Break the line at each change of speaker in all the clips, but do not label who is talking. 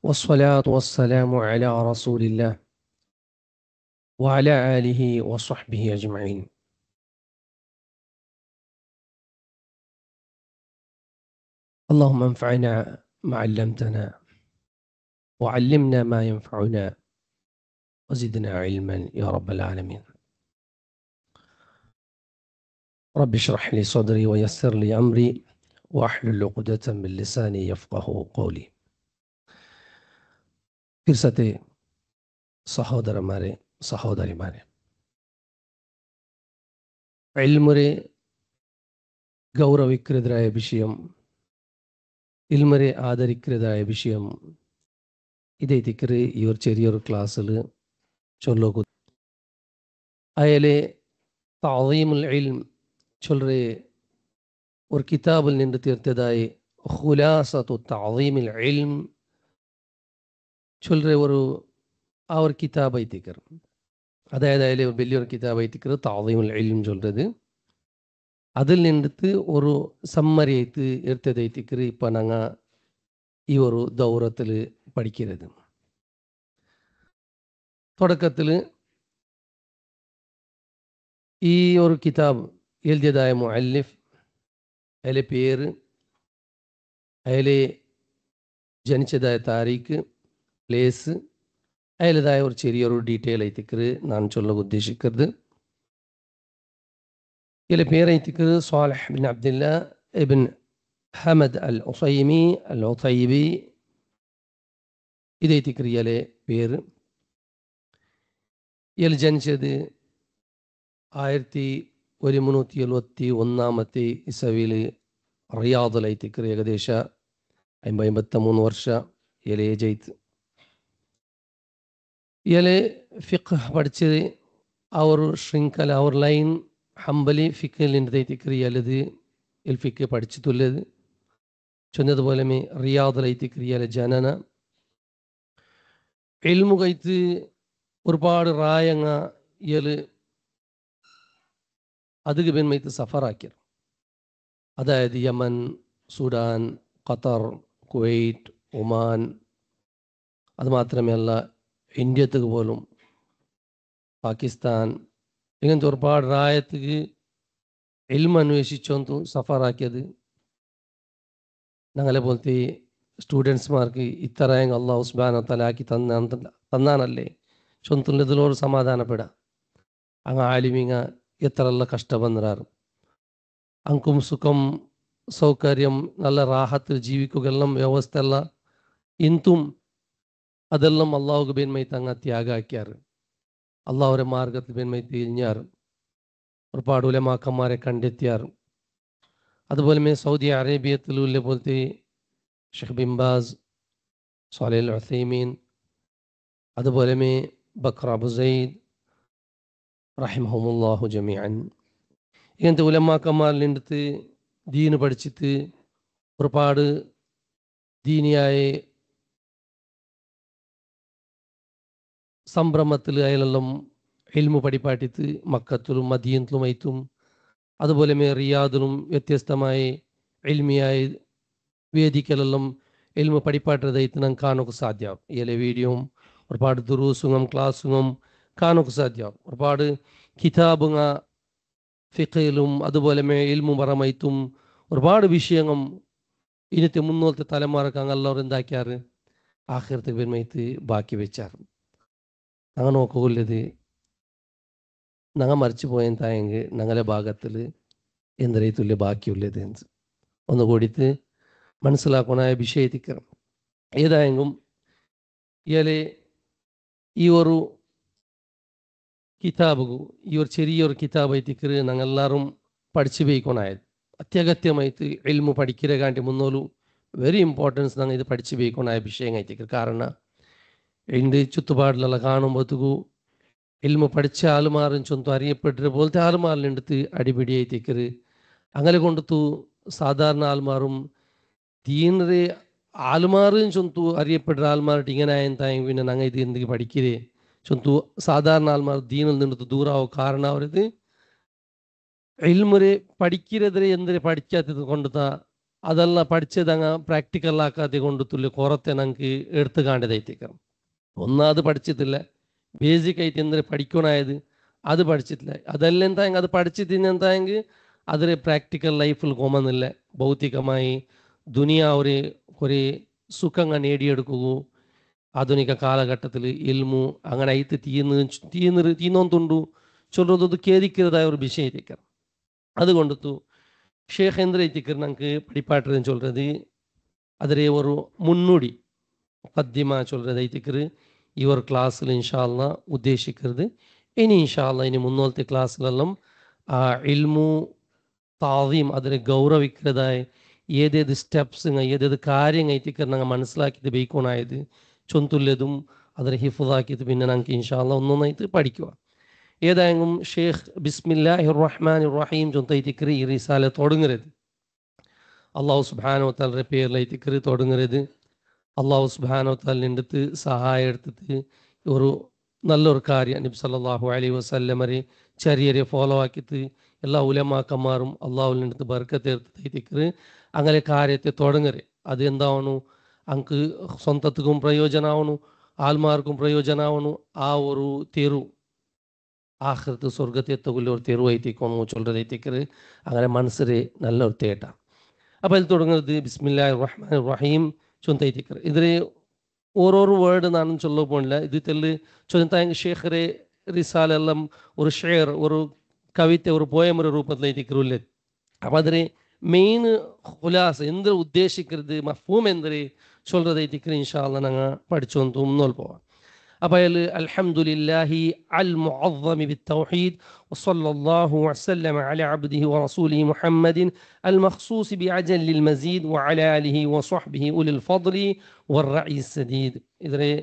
والصلاة والسلام على رسول الله وعلى آله وصحبه أجمعين. اللهم انفعنا ما علمتنا وعلمنا ما ينفعنا وزدنا علما يا رب العالمين. رب اشرح لي صدري ويسر لي أمري واحلل عقدة من لساني يفقه قولي. ഫിർസത്തെ സഹോദരന്മാരെ സഹോദരിമാരെ, ഇൽമുരെ ഗൗരവിക്കരുതായ വിഷയം, ഇൽമുരെ ആദരിക്കരുതായ വിഷയം ഇതേ തിക്കറ് ഈ ഒരു ചെറിയൊരു ക്ലാസ്സിൽ ചൊല്ലോക്കു. അയാലെ തഅദീമുൽ ഇൽം ചൊല്ലറെ ഒരു കിതാബിൽ നിന്ന് തീർത്തതായി ഖുലാസത്തു തഅദീമുൽ ഇൽം ചൊല്ലറെ ആ ഒരു കിതാബ് ഐത്തിക്കർ. അതായത് അതിലെ വലിയൊരു കിതാബ് ഐത്തിക്കർ തഅദീമുൽ ഇൽം ചൊല്ലത്. അതിൽ നിന്നിട്ട് ഒരു സമ്മറി ആയിട്ട് എടുത്തതൈത്തിക്കർ ഇപ്പം ഞങ്ങൾ ഈ ഒരു ദൗറത്തിൽ പഠിക്കരുത്. തുടക്കത്തിൽ ഈ ഒരു കിതാബ് എഴുതിയതായ മുഅല്ലിഫ്, അതിലെ പേര്, അതിലെ ജനിച്ചതായ താരീഖ്, പ്ലേസ്, അതിലേതായ ഒരു ചെറിയൊരു ഡീറ്റെയിൽ ഐത്തിക്കറ് ഞാൻ ചൊല്ലാൻ ഉദ്ദേശിക്കുന്നത്. ഇതിലെ പേര് ഐത്തിക്കറ് Swalih bin Abdullah ഇബ്ൻ Hamad Al ഉസൈമി അൽ ഉതൈബി. ഇതൈത്തിക്കറ് ഇയാളെ പേര്. ഇയാൾ ജനിച്ചത് 1371 ഇസവിയിൽ റിയാദിലൈത്തിക്കറ്. ഏകദേശം 53 വർഷം ഇയാളെ ഏജ് ആയിട്ട്. ഇയാളെ ഫിഖ് പഠിച്ചത് ആ ഒരു ശൃംഖല, ആ ഒരു ലൈൻ ഹംബലി ഫിഖിലിൻ്റെതിക്കറി. ഇയാളത് ഫിഖ് പഠിച്ചിട്ടുള്ളത് ചൊന്നതുപോലെ റിയാദിലൈത്തിക്കറി ഇയാളെ ജനന. ഇൽമു കൈത്ത് ഒരുപാട് റായങ്ങ ഇയാൾ അതുക്ക് പിന്മയത്ത് സഫറാക്കിയത്. അതായത് Yemen, Sudan, Qatar, Kuwait, Oman, അതുമാത്രമല്ല ഇന്ത്യത്തേക്ക് പോലും, പാകിസ്ഥാൻ, ഇങ്ങനത്തെ ഒരുപാട് റായത്തേക്ക് ഇൽമ അന്വേഷിച്ചൊന്നും സഫറാക്കിയത്. ഞങ്ങളെ പോലത്തെ സ്റ്റുഡൻസ്മാർക്ക് ഇത്ര അള്ളാഹു സുബ്ഹാനഹു വ തആല ആക്കി തന്നാനല്ലേ ചൊന്തുള്ളതിലോട് സമാധാനപ്പെടാം. അങ്ങ് ആലിമിങ്ങ എത്രയെല്ലാം കഷ്ടപ്പെടാറ്. അങ്കും സുഖം സൗകര്യം നല്ല റാഹത്തിൽ ജീവിക്കുകയെല്ലാം വ്യവസ്ഥ അല്ല ഇന്തും അതെല്ലാം അള്ളാഹുക്ക് ബെന്മയത്ത് അങ്ങ് ത്യാഗാക്കിയാറ്. അള്ളാഹുരെ മാർഗത്തിൽ ബെന്മയത്ത് ഇരിഞ്ഞാറ്. ഒരുപാട് ഉലമാക്കന്മാരെ കണ്ടെത്തിയാറ്. അതുപോലെ സൗദി അറേബ്യത്തിലുള്ള പോലത്തെ ഷെയ്ഖ് ബിൻ ബാസ്, സ്വാലിഹ് അൽ ഉസൈമീൻ, അതുപോലെ ബക്ർ അബു സയ്യിദ് റഹിമഹുമുല്ലാഹു ജമീഅൻ, ഇങ്ങനത്തെ ഉലമാക്കന്മാരിൽ നിന്നിട്ട് ദീന് പഠിച്ചിട്ട് ഒരുപാട് ദീനിയായ സംഭ്രമത്തിൽ അയാളെല്ലാം ഇൽമു പഠിപ്പാട്ടിത്ത് മക്കത്തിലും മദീനത്തിലും ആയിട്ടും അതുപോലെ റിയാദിലും വ്യത്യസ്തമായ ഇൽമിയായ വേദിക്കലെല്ലാം ഇൽമു പഠിപ്പാട്ടതായിട്ട് നമുക്ക് കാണുക സാധ്യമാവും. ഇയാളെ വീഡിയോയും ഒരുപാട് ദുറൂസും ക്ലാസ്സും കാണുക സാധ്യമാവും. ഒരുപാട് കിതാബുങ്ങ ഫിഖിലും അതുപോലെ ഇൽമു പറമൈത്തും ഒരുപാട് വിഷയങ്ങൾ ഇന്നത്തെ മുന്നോത്തെ തലമുറക്ക് അങ്ങെല്ലാവരും എന്താക്കിയാറ് ആഖിറത്തെ പെരുമയത്ത് ബാക്കി വെച്ചാറ്. അങ്ങനെ നോക്കുള്ളത് ഞങ്ങൾ മരിച്ചു പോയെങ്കിൽ ഞങ്ങളുടെ ഭാഗത്തിൽ എന്തരത്തുള്ള ബാക്കിയുള്ളത് ഒന്നുകൂടിയിട്ട് മനസ്സിലാക്കണ വിഷയത്തിക്കണം. ഏതായെങ്കിലും ഇയാളെ ഈ ഒരു കിതാബ്, ഈ ഒരു ചെറിയൊരു കിതാബായിത്തിക്കറ് ഞങ്ങളെല്ലാവരും പഠിച്ചു പോയിക്കൊണ്ടായത്. അത്യഗത്യമായിട്ട് ഇൽമു പഠിക്കുക കാണ്ടി മുന്നോലു വെരി ഇമ്പോർട്ടൻസ് ഞങ്ങൾ ഇത് പഠിച്ചു പോയിക്കൊണ്ടായ വിഷയമായിത്തിക്കറ്. കാരണം എൻ്റെ ചുറ്റുപാടിലുള്ള കാണുമ്പോഴത്തേക്കു ഇൽമു പഠിച്ച ആളുമാരും ചൊന്തു അറിയപ്പെട്ട പോലത്തെ ആളുമാരിലെടുത്ത് അടിപിടിയായിത്തിക്കറ്. അങ്ങനെ കൊണ്ടു സാധാരണ ആൾമാരും ദീനറെ ആളുമാരും ചൊന്തു അറിയപ്പെട്ട ആൾമാരുടെ ഇങ്ങനെ ആയെന്തായി പിന്നെ ഞങ്ങൾ ഇത് എന്തെങ്കിലും പഠിക്കരേ ചൊന്തു സാധാരണ ആൾമാർ ദീനിൽ നിന്നിട്ട് ദൂരാവോ. കാരണം അവരത് ഇൽമുരെ പഠിക്കരുതരെ എന്തിനെ പഠിക്കാത്തത് കൊണ്ടുത്താ അതെല്ലാം പഠിച്ചത് അങ്ങ് പ്രാക്ടിക്കലാക്കാതെ കൊണ്ട് തുല്യ കുറത്തെ ഞങ്ങൾക്ക് എടുത്തു കാണ്ടതായിത്തേക്കാം. ഒന്നാമത് പഠിച്ചിട്ടില്ല, ബേസിക് ആയിട്ട് എന്തിനു പഠിക്കണായത് അത് പഠിച്ചിട്ടില്ല. അതെല്ലാം എന്തായെങ്കിൽ അത് പഠിച്ചിട്ട് എന്തായെങ്കിൽ അതിൽ പ്രാക്ടിക്കൽ ലൈഫിൽ കൊമെന്നില്ല. ഭൗതികമായി ദുനിയാവൊരു കുറേ സുഖങ്ങൾ നേടിയെടുക്കുകയോ ആധുനിക കാലഘട്ടത്തിൽ ഇൽമു അങ്ങനെ ആയിട്ട് തീന്നോന്തുണ്ടു ചൊല്ലുന്നത് ഖേദിക്കുന്നതായ ഒരു വിഷയത്തേക്കാം. അതുകൊണ്ടു ഷേഖ് എന്തിരേറ്റിക്കർ ഞങ്ങൾക്ക് പഠിപ്പാട്ടുന്ന് ചൊല്ലുന്നത് അതിലെ ഒരു മുന്നോടി പദ്യമാ ചൊല്ലുന്നതായിത്തേക്കർ ഈ ഒരു ക്ലാസ്സിൽ ഇൻഷാ അള്ളാ ഉദ്ദേശിക്കരുത്. ഇനി ഇൻഷാ അള്ളാ ഇനി മുന്നോളത്തെ ക്ലാസ്സിലെല്ലാം ആ ഇൽമു താവീം അതിനെ ഗൗരവിക്കുന്നതായ ഏതേത് സ്റ്റെപ്സ് ഏതേത് കാര്യങ്ങൾ ഞങ്ങൾ മനസ്സിലാക്കിയിട്ട് ബേക്കോണായത് ചൊന്തുല്യതും അതിനെ ഹിഫുദാക്കിയിട്ട് പിന്നെ ഞങ്ങൾക്ക് ഇൻഷാ അള്ളാ ഒന്നൊന്നായിട്ട് പഠിക്കുക. ഏതായെങ്കിലും ഷേഖ് ബിസ്മില്ലാഹിർ റഹ്മാനിർ റഹീം ചൊന്തൈത്തിക്കർ ഈ റിസാല തുടങ്ങരുത്. അള്ളാഹു സുബ്ഹാനഹു വ തആലയുടെ പേരിലായിത്തിക്കർ തുടങ്ങരുത്. അള്ളാഹു സുബ്ഹാനഹു വ തആലയുടെ അടുത്ത് സഹായം എടുത്തിട്ട് ഒരു നല്ലൊരു കാര്യം നബി സല്ലല്ലാഹു അലൈഹി വസല്ലമരെ ചെറിയ ഫോളോ ആക്കിയിട്ട് എല്ലാ ഉലമാക്കന്മാരും അള്ളാഹുവിൻ്റെ അടുത്ത് ബർക്കത്ത് എടുത്തിട്ടിക്കർ അങ്ങനെ കാര്യത്തെ തുടങ്ങരുത്. അത് എന്താവണു അങ്ങക്ക് സ്വന്തത്തിക്കും പ്രയോജനമാവണു, ആൽമാർക്കും പ്രയോജനമാവണു. ആ ഒരു തെരു ആഖിറത്ത് സ്വർഗത്തെ എത്തക്കുള്ള ഒരു തെരുവായിത്തേക്കോന്ന് ചൊല്ലതേത്തേക്കർ അങ്ങനെ മനസ്സിലെ നല്ലൊരു തേട്ട. അപ്പോൾ അതിൽ തുടങ്ങുന്നത് ബിസ്മില്ലാഹിർ റഹ്മാനിർ റഹീം ചൊന്തൈത്തേക്കർ. ഇതിൽ ഓരോരോ വേർഡ് നാനും ചൊല്ല പോണില്ല. ഇത് തെല്ല് ചൊന്തായെങ്കിൽ ഷേഖറെ റിസാലെല്ലാം ഒരു ഷെയർ ഒരു കവിത ഒരു പോയം ഒരു രൂപത്തിലേത്തിക്കറില്ലേ. അപ്പം അതിന് മെയിൻ ഹുലാസ് എന്ത് ഉദ്ദേശിക്കരുത് മഫൂം എന്തൊരു ചൊല്ലതേത്തിക്കർ ഇൻഷാ അള്ളാ ഞങ്ങൾ പഠിച്ചോന്ന് തോന്നുന്നോൽ പോവാം. അപ്പോൾ അതിൽ അൽഹംദുലില്ലാഹി അൽ മുഅദ്ദമി ബിത്തൗഹീദ് വസല്ലല്ലാഹു വസല്ലമ അലാ അബ്ദിഹി വറസൂലിഹി മുഹമ്മദിൻ അൽ മഖ്സൂസ് ബിഅജലിൽ മസീദ് വഅലാ ആലിഹി വസ്വഹ്ബിഹി ഉലിൽ ഫദ്ലി വറഇ സദീദ്. ഇതിലെ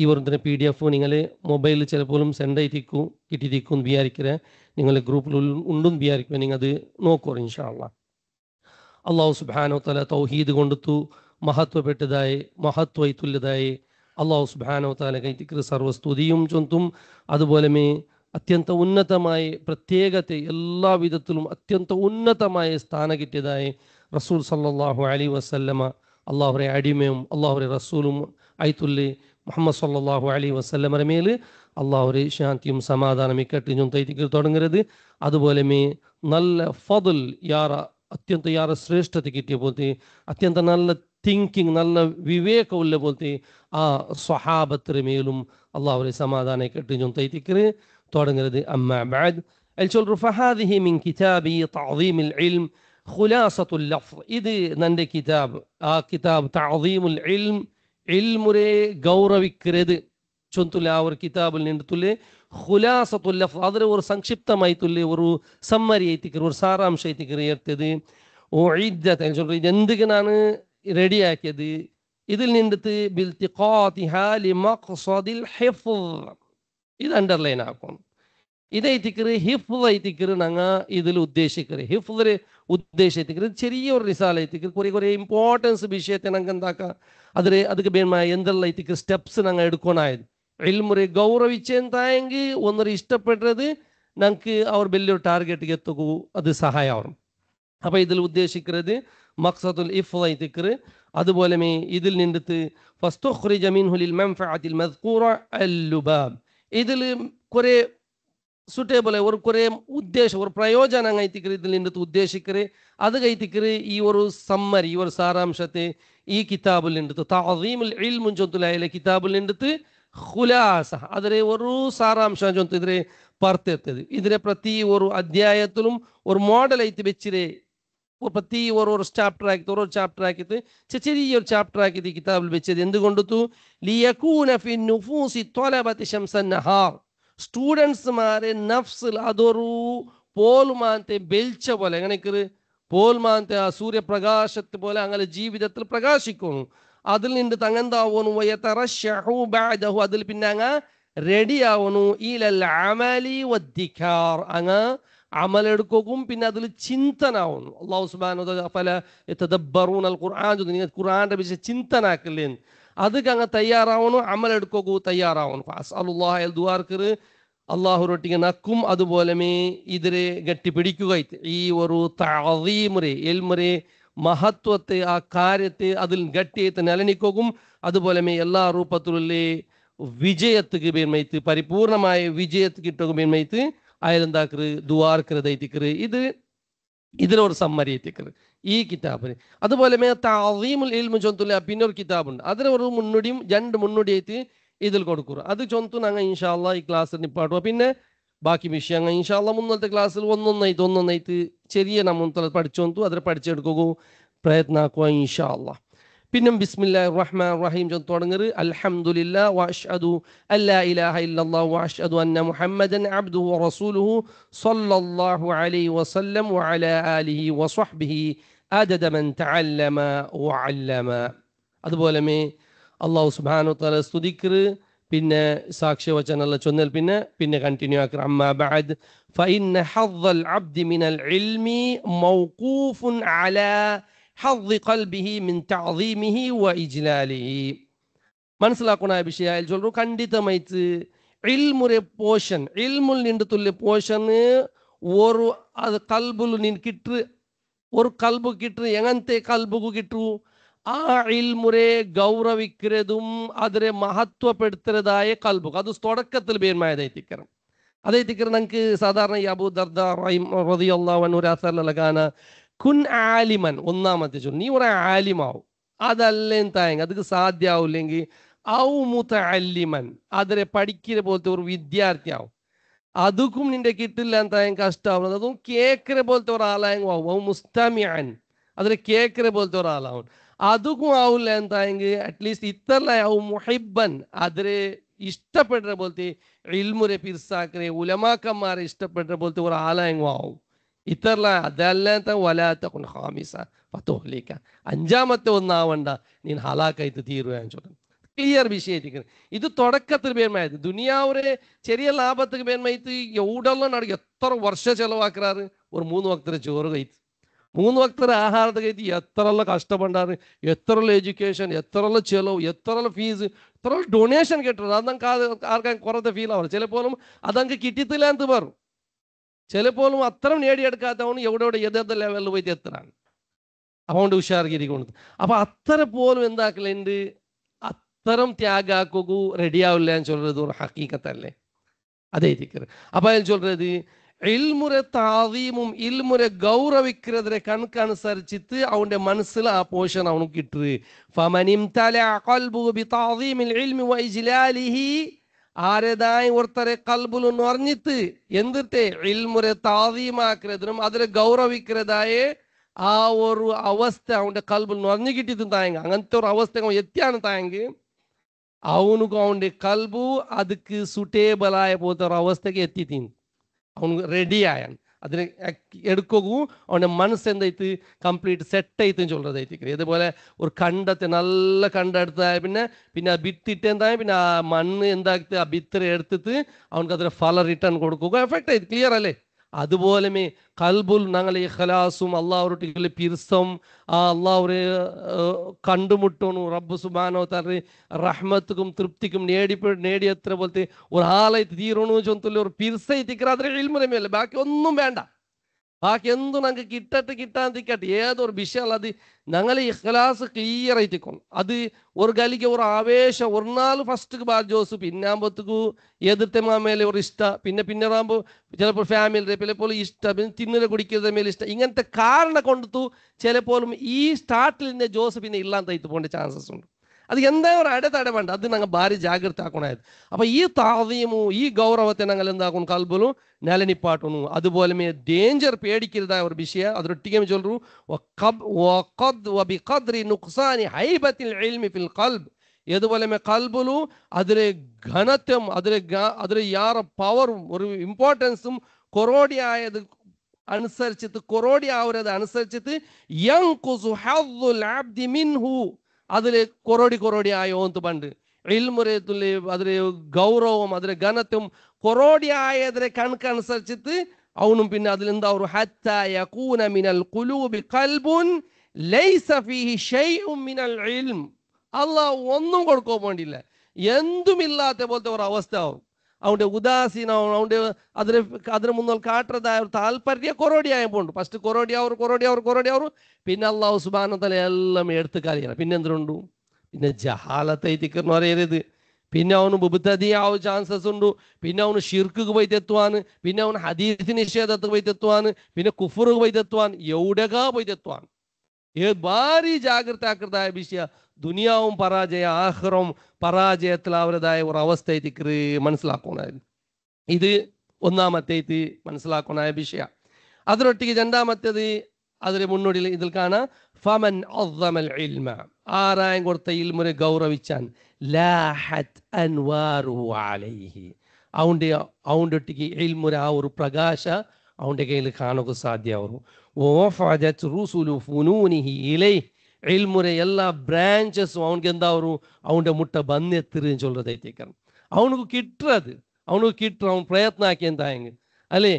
ഈ ഒരു PDF നിങ്ങൾ മൊബൈലിൽ ചിലപ്പോഴും സെൻഡ് ആയിട്ടിരിക്കും കിട്ടിയിരിക്കും എന്ന് വിചാരിക്കുക. നിങ്ങൾ ഗ്രൂപ്പിൽ ഉണ്ടെന്ന് വിചാരിക്കുക. നിങ്ങൾ അത് നോക്കൂ ഇൻഷാ അള്ളാ. അള്ളാഹു സുബ്ഹാനഹു വ തആല തൗഹീദ് കൊണ്ടുത്തു മഹത്വപ്പെട്ടതായി മഹത്വൈത്തുല്യതായി അള്ളാഹു സുബ്ഹാനഹു വ തആല കൈത്തിക്കർ സർവസ്തുതിയും ചൊന്തും. അതുപോലെ അത്യന്ത ഉന്നതമായ പ്രത്യേകത്തെ എല്ലാ വിധത്തിലും അത്യന്ത ഉന്നതമായ സ്ഥാനം കിട്ടിയതായി റസൂൽ സല്ലല്ലാഹു അലൈഹി വസല്ലമ അള്ളാഹുരെ അടിമയും അള്ളാഹുരെ റസൂലും ആയിട്ടുള്ള മുഹമ്മദ് സല്ലല്ലാഹു അലൈഹി വസല്ലമയുടെ മേൽ അള്ളാഹുരെ ശാന്തിയും സമാധാനം ഇക്കട്ടി ചൊന്തൈത്തിക്കർ തുടങ്ങരുത്. അതുപോലെ നല്ല ഫضൽ യാറ അത്യന്ത യാറ ശ്രേഷ്ഠത കിട്ടിയ പോലത്തെ അത്യന്ത നല്ല തിങ്കിങ് നല്ല വിവേകമുള്ള പോലത്തെ ആ സ്വഹാബത്തിന് മേലും അള്ളാഹുരെ സമാധാനം ഇക്കട്ടി ചൊന്തൈത്തിക്കർ തുടങ്ങരുത്. അമ്മാ ബഅദ് അൽചൊൽ ഫഹാദിഹി മിൻ കിതാബി തഅദീമുൽ ഇൽം ഖുലാസത്തുൽ ലഫ്സ്. ഇത് എൻ്റെ കിതാബ്. ആ കിതാബ് തഅദീമുൽ ഇൽം ഇൽമുരെ ഗൗരവിക്കരുത് ചൊന്തുള്ള ആ ഒരു കിതാബിൽ നിന്നുത്തുള്ള ഖുലാസത്തുൽ ലഫ്സ് അതിൽ ഒരു സംക്ഷിപ്തമായിട്ടുള്ള ഒരു സമ്മരി ആയിത്തിക്കർ ഒരു സാരാംശം ആയിത്തിക്കർ ഏർത്തത് എന്തിനാണ് റെഡിയാക്കിയത് ഇതിൽ നിന്നിട്ട് ബിൽതിഖാതിഹാ ലിമഖ്സദിൽ ഹിഫ്ദ്. ഇത് അണ്ടർലൈൻ ആക്കണം. ഇതായിത്തിക്കർ ഹിഫ്ദ് ആയിത്തിക്കർ ഞങ്ങൾ ഇതിൽ ഉദ്ദേശിക്കരുത്. ഹിഫ്ദിൽ ഉദ്ദേശിക്കരുത് ചെറിയൊരു റിസാലായിത്തിക്കർ കുറേ ഇമ്പോർട്ടൻസ് വിഷയത്തെ ഞങ്ങൾക്ക് എന്താക്കാം ಅದಕ್ಕೆ എന്തെല്ലാം ಐತಿക്ക് സ്റ്റെപ്സ് ഞങ്ങൾ എടുക്കണായത് ഇൽമുറെ ഗൗരവിച്ചെന്തായെങ്കിൽ ഒന്നൊരു ഇഷ്ടപ്പെട്ടത് ഞങ്ങൾക്ക് അവർ വലിയൊരു ടാർഗറ്റിಗೆ എത്തുകൂ അത് സഹായമാവും. അപ്പോൾ ഇതിൽ ഉദ്ദേശിക്കുന്നത് മഖ്സദുൽ ഇഫ്ദ് ಐತಿക്കർ. അതുപോലെ ഇതിൽ നിന്നിട്ട് ഫസ്തുഖ്രിജ മിൻഹു ലിൽ മൻഫഅത്തിൽ മദ്കൂറ അൽ ലുബാബ്. ഇതിൽ കുറേ സുട്ടേബിൾ ഒരു കുറേ ഉദ്ദേശം ഒരു പ്രയോജനം ಐತಿക്കർ ഇതിൽ നിന്നിട്ട് ഉദ്ദേശിക്കര് അത് കൈത്തിക്കര് ഈ ഒരു സമ്മരി ഈ ഒരു സാരാംശത്തെ ഈ കിതാബിൽ നിന്നിട്ട് തഅദീമുൽ ഇൽം ചൊന്തുലായ കിതാബിൽ നിന്നിട്ട് ഖുലാസ അതിലെ ഒരു സാരാംശം ചൊന്തു ഇതിലെ പർത്തെത്തത്. ഇതിലെ പ്രതി ഒരു അധ്യായത്തിലും ഒരു മോഡൽ ആയിട്ട് വെച്ചിരെ പ്രതി ഒരു ചാപ്റ്റർ ആക്കിയിട്ട് ഓരോ ചാപ്റ്റർ ആക്കിയിട്ട് ചെറിയൊരു ചാപ്റ്റർ ആക്കിയിട്ട് ഈ കിതാബിൽ വെച്ചത് എന്തുകൊണ്ടു ലിയകൂന ഫി നുഫൂസി ത്വലബതി ശംസൻ നഹാർ. സ്റ്റുഡൻസുമാരെ നഫ്സിൽ അതൊരു പോൽമാനത്തെ വെളിച്ച പോലെ എങ്ങനെയൊക്കെ പോൽമാനത്തെ ആ സൂര്യപ്രകാശത്തെ പോലെ അങ്ങനെ ജീവിതത്തിൽ പ്രകാശിക്കുന്നു. അതിൽ നിന്ന് തങ്ങെന്താവുന്നു അതിൽ പിന്നെ അങ്ങ് റെഡി ആവുന്നു ഇലൽ അമലി വദ്ദിക്കാർ അങ്ങ് അമലെടുക്കും പിന്നെ അതിൽ ചിന്തനാവുന്നു. അല്ലാഹു സുബ്ഹാനഹു വ തആല ഫല യതദബ്ബറൂനൽ ഖുർആൻ നിങ്ങൾ ഖുർആന്റെ വിഷയം ചിന്തനാക്കല്ലേ അത് അങ്ങ് തയ്യാറാവുന്നു അമലെടുക്കൂ തയ്യാറാവുന്നു. അസ്അലുല്ലാഹ ദുആർക്കർ അള്ളാഹുരൊട്ടിಗೆ നക്കും അതുപോലെ ഇതിരെ ഗട്ടിപ്പിടിക്കുക ഈ ഒരു തഅദീമുരെ എൽമുരെ മഹത്വത്തെ ആ കാര്യത്തെ അതിൽ ഗട്ടിയത്തെ നിലനിൽക്കും അതുപോലെ എല്ലാ രൂപത്തിലുള്ള വിജയത്തുക്ക് ബേന്മൈത്ത് പരിപൂർണമായ വിജയത്ത് കിട്ടുക ബേന്മൈത്ത് അയലെന്താക്കറ് ദുവാർക്കൃതൈത്തിക്കറ് ഇതിലൊരു സമ്മരി എത്തിക്കറ് ഈ കിതാബിന് അതുപോലെ തഅദീമുൽ ഇൽമു ചൊന്തുള്ള പിന്നെ ഒരു കിതാബുണ്ട് അതിന് ഒരു മുന്നോടിയും രണ്ട് മുന്നോടിയായിട്ട് ഇതിൽ കൊടുക്കുക അത് ചൊന്തു ഞങ്ങൾ ഇൻഷാ അള്ളാ ഈ ക്ലാസ്സിൽ നിപ്പാട്ടുക പിന്നെ ബാക്കി വിഷയങ്ങൾ ഇൻഷാ അള്ളാ മുന്നത്തെ ക്ലാസ്സിൽ ഒന്നൊന്നായിട്ട് ചെറിയ നമ്മൾ പഠിച്ചോന്തു അതിൽ പഠിച്ചെടുക്കുക പ്രയത്നാക്കുക ഇൻഷാ അള്ളാ പിന്നെ ബിസ്മില്ലാഹിർ റഹ്മാനിർ റഹീം ചൊന്ന് തുടങ്ങറ് അൽഹംദുലില്ലാ വഅശ്ഹദു അല്ലാ ഇലാഹ ഇല്ലല്ലാഹു വഅശ്ഹദു അന്ന മുഹമ്മദൻ അബ്ദുഹു വറസൂലുഹു സ്വല്ലല്ലാഹു അലൈഹി വസല്ലം വഅലാ ആലിഹി വസ്വഹ്ബിഹി അദദ മൻ തഅല്ലമ വഅല്ലമ അതുപോലെ അള്ളാഹു സുബ്ഹാനഹു വതആല സ്തുതിക്കറ് പിന്നെ സാക്ഷ്യവചനല്ല ചൊന്നൽ പിന്നെ കണ്ടിന്യൂ ആക്കറ് അമ്മാ ബഅദ് ഫഇന്ന ഹദ്ദൽ അബ്ദി മിനൽ ഇൽമി മൗഖൂഫുൻ അലാ ഹദ്ദി ഖൽബിഹി മിൻ തഅദീമിഹി വഇജ്ലാലിഹി മനസ്സിലാക്കുന്ന വിഷയം ചൊല്ലു ಖಂಡಿತമായിട്ട് ഇൽമുരെ പോഷൻ ഇൽമുൽ നിണ്ടുത്തുള്ള പോഷന് ഒരു അത് കൽബുൽ നിൻ കിട്ടു ഒരു കൽബു കിട്ടു എങ്ങനത്തെ കൽബുകു കിട്ടു ആ ഇൽമുരെ ഗൗരവിക്കുന്നതും അതിനെ മഹത്വപ്പെടുത്തുന്നതായ കൽബു അത് തുടക്കത്തിൽ പേന്മായതായിത്തിക്കണം അതേത്തിക്കറ് നമുക്ക് സാധാരണ ഈ അബൂ ദർദാ റളിയല്ലാഹു അൻഹു രാസലകാന കുൻ ആലിമൻ ഒന്നാമത്തെ ചൊല്ലു നീ ഒരു ആലിമാവും അതല്ലെന്തായെങ്കിൽ അതിക്ക് സാധ്യമാവില്ലെങ്കിൽ ഔ മുതഅല്ലിമൻ അതിനെ പഠിക്കുന്ന പോലത്തെ ഒരു വിദ്യാർത്ഥിയാവും അതുക്കും നിന്റെ കിട്ടില്ല എന്തായാലും കഷ്ടാവുന്നത് അതും കേൾക്കുന്ന പോലത്തെ ഒരാളായെങ്കിൽ മുസ്തമിഅൻ അതിനെ കേൾക്കുന്ന പോലത്തെ ഒരാളാവും അതുക്കും ആവില്ല എന്തായെങ്കിൽ അറ്റ്ലീസ്റ്റ് ഇത്തരലാവും മുഹിബ്ബൻ അതിനെ ഇഷ്ടപ്പെടുന്ന പോലത്തെ ഇൽമുരെ പിർസാക്കരെ ഉലമാക്കന്മാരെ ഇഷ്ടപ്പെടുന്ന പോലത്തെ ഒരാളായെങ്കിൽ ആവും ഇത്തരല അതല്ലാത്ത വലാത്ത ഹാമിസ പത്തോഹ്ലിക്ക അഞ്ചാമത്തെ ഒന്നാവണ്ട നീ ഹലാക്കായിട്ട് തീരുകയെന്ന് ചൊല്ലുന്നു ക്ലിയർ വിഷയം ഇത് തുടക്കത്തിൽ പേന്മായത് ദുനിയാവരെ ചെറിയ ലാഭത്തിന് പേന്മായിട്ട് എവിടെല്ലാം നടക്കും എത്ര വർഷം ചെലവാക്കാറ് ഒരു 3 വക്തര ചോറ് കഴിച്ച് 3 വക്തര ആഹാരത്തെ കഴിച്ച് എത്രയുള്ള കഷ്ടപ്പെടാറ് എത്രയുള്ള എഡ്യൂക്കേഷൻ എത്രയുള്ള ചെലവ് എത്രയുള്ള ഫീസ് എത്ര ഡൊണേഷൻ കിട്ടുന്നത് അതങ്ങൾക്ക് ആർക്കും കുറത്തെ ഫീൽ ആവുന്നത് ചിലപ്പോഴും അതങ്ങൾക്ക് കിട്ടിയിട്ടില്ല എന്ന് പറയും ചിലപ്പോഴും അത്ര നേടിയെടുക്കാത്തവണ് എവിടെ ഏതേത് ലെവലിൽ പോയിട്ട് എത്താണ് അതുകൊണ്ട് ഉഷാർഗിരിക്കുന്നത് അപ്പൊ അത്ര പോലും എന്താക്കലുണ്ട് അത്തരം ത്യാഗാക്കു റെഡിയാവില്ല എന്ന് ചൊല്ലുന്നത് ഒരു ഹക്കീക്കത്തല്ലേ അതേ തിക്കറ് അപ്പൊ അതിൽ ചൊല്ലുന്നത് ഇൽമുരെ താദീമും ഇൽമുരെ ഗൗരവിക്കുന്നതിനെ കണക്കനുസരിച്ചിട്ട് അവന്റെ മനസ്സിൽ ആ പോഷൻ അവനക്ക് കിട്ടുന്നത് ഫമനിം തല ഖൽബുഹു ബിതഅദീമിൽ ഇൽമി വഇജ്ലാലിഹി ആരേതായ ഒരുത്തരെ കൽബുൽ നിറഞ്ഞിട്ട് എന്തിട്ട് ഇൽമുരെ താദീമാക്കുന്നതിനും അതിനെ ഗൗരവിക്കുന്നതായ ആ ഒരു അവസ്ഥ അവന്റെ കൽബുൽ നിറഞ്ഞു കിട്ടിയിട്ടുണ്ടായെങ്കിൽ അങ്ങനത്തെ ഒരു അവസ്ഥ അവൻ എത്തിയാണ് തായെങ്കിൽ അവനക്ക് അവന്റെ കൽബു അതിക്ക് സുട്ടേബിളായ പോലത്തെ ഒരു അവസ്ഥക്ക് എത്തിത്തീൻ അവന് റെഡിയായാണ് അതിനെ എടുക്കുകയും അവൻ്റെ മനസ്സ് എന്തായിട്ട് കംപ്ലീറ്റ് സെറ്റായിട്ട് ചൊല്ലതായിട്ട് ഇതുപോലെ ഒരു കണ്ടത്തെ നല്ല കണ്ടെടുത്തായ പിന്നെ ആ ബിത്തിട്ട് എന്തായ പിന്നെ ആ മണ്ണ് എന്താക്കി ആ ബിത്തറെ എടുത്തിട്ട് അവനക്ക് അതിന് ഫല റിട്ടേൺ കൊടുക്കുക എഫക്റ്റ് ആയിട്ട് ക്ലിയർ അല്ലേ അതുപോലെ കൽബുൽ ഞങ്ങൾ ഈ ഖലാസും അള്ളാഹുരുടെ പിർസം ആ അള്ളാഹുരെ കണ്ടുമുട്ടണു റബ്ബ് സുബ്ഹാനഹു വതആല റഹ്മത്തുക്കും തൃപ്തിക്കും നേടിയെത്ര പോലത്തെ ഒരാളായിട്ട് തീരണു ചൊന്തുള്ള ഒരു പിർസൈത്തിക്കറ അതിന് ഇൽമുരമല്ലേ ബാക്കി ഒന്നും വേണ്ട ബാക്കി എന്തും ഞങ്ങൾക്ക് കിട്ടാതിരിക്കട്ടെ ഏതൊരു വിഷയം അത് ഞങ്ങൾ ഈ ഇഖ്ലാസ് ക്ലിയർ ആയിട്ടിക്കണം അത് ഒരു ഗലിക്ക് ഒരു ആവേശം ഒരു നാൾ ഫസ്റ്റ് ബാജോസ് പിന്നെ ആകുമ്പോഴത്തേക്ക് എതിർത്തെ മേലെ ഒരു ഇഷ്ട പിന്നെ ആകുമ്പോൾ ചിലപ്പോൾ ഫാമിലി ചിലപ്പോൾ ഇഷ്ടം പിന്നെ തിന്നുക കുടിക്കുന്ന മേലെ ഇഷ്ടം ഇങ്ങനത്തെ കാരണം കൊണ്ടു ചിലപ്പോഴും ഈ സ്റ്റാർട്ടിൽ നിന്ന് ജോസ് പിന്നെ ഇല്ലാതായിട്ട് പോകേണ്ട ചാൻസസ് ഉണ്ട് അത് എന്താ ഒരു അടതട വേണ്ട അത് ഞങ്ങൾ ഭാരി ജാഗ്രത ആക്കണായത് അപ്പൊ ഈ താദീമു ഈ ഗൗരവത്തെ ഞങ്ങൾ എന്താക്കും കൽബുലും നിലനിപ്പാട്ടുന്നു അതുപോലെ ഡേഞ്ചർ പേടിക്കരുതായ ഒരു വിഷയം അതൊട്ടിಗೆ ചൊല്ലു ഏതുപോലെ കൽബുലു അതിലെ ഘനത്വം അതിലെ യാറെ പവറും ഒരു ഇമ്പോർട്ടൻസും കൊറോടിയായത് അനുസരിച്ചിട്ട് കൊറോടി ആവുന്നത് അനുസരിച്ചിട്ട് അതില് കൊറോടി ആയോ എന്ന് പണ്ട് ഇൽമുരത്തുള്ള അതിലെ ഗൗരവം അതിലെ ഘനത്വം കൊറോടി ആയതിനെ കണക്കനുസരിച്ചിട്ട് അവനും പിന്നെ അതിലെന്താ ഒരു ഹത്താ യകൂന മിനൽ ഖുലൂബി ഖൽബുൻ ലൈസ ഫീഹി ഷൈഉൻ മിനൽ ഇൽം അല്ലാഹു ഒന്നും കൊടുക്കാൻ വേണ്ടിയില്ല എന്തുമില്ലാത്ത പോലത്തെ ഒരു അവസ്ഥ ആവും അവൻ്റെ ഉദാസീനം അവൻ്റെ അതിന് മുന്നിൽ കാട്ടുന്നതായ ഒരു താല്പര്യ കൊറോടിയായ പോണ്ട്. ഫസ്റ്റ് കൊറോടി പിന്നെ അള്ളാഹു സുബ്ഹാനഹു വ തആല എല്ലാം എടുത്ത് കളയണം. പിന്നെ എന്തുണ്ടു? പിന്നെ ജഹാലത്തെ തിക്കർന്ന് പറയരുത്. പിന്നെ അവന് മുബ്തദിയാവ് ചാൻസസ് ഉണ്ട്. പിന്നെ അവന് ഷിർക്ക് പോയി തെത്തുവാന്, പിന്നെ അവന് ഹദീസ് നിഷേധത്ത് പോയി തെത്തുവാന്, പിന്നെ കുഫർ പോയി തെത്തുവാൻ, എവിടെക്കാ പോയി തെത്തുവാൻ. ഭാരി ജാഗ്രത ആക്കുന്നതായ വിഷയ. ദുനിയാവും പരാജയ, ആഖിറവും പരാജയത്തിൽ അവരുടേതായ ഒരു അവസ്ഥ മനസ്സിലാക്കണമായിരുന്നു. ഇത് ഒന്നാമത്തേത് മനസ്സിലാക്കണമായ വിഷയ. അതിനൊട്ടിക്ക് രണ്ടാമത്തേത് അതിന് മുന്നോടിയിൽ ഇതിൽ കാണാം, ഫമൻ അസ്സമൽ ഇൽമ, ആരായം കൊടുത്ത ഇൽമുനെ ഗൗരവിച്ചാൻ, ലാഹത് അൻവാറുഹു അലൈഹി, അവൻ്റെ ഒട്ടിക്ക് ഇൽമുര ആ ഒരു പ്രകാശ അവൻ്റെ കയ്യിൽ കാണുക സാധ്യമാവും. വഫഅദത് റുസുലു ഫുനൂനിഹി ഇലൈഹി, ഇൽമുരെ എല്ലാ ബ്രാഞ്ചസും അവനക്ക് എന്താവും, അവൻ്റെ മുട്ട ബന്നെത്തിരുന്ന് ചൊല്ലതേക്കാണ്. അവനക്ക് കിട്ടുന്നത്, അവൻ പ്രയത്നം ആക്കി എന്തായെങ്കിൽ അല്ലേ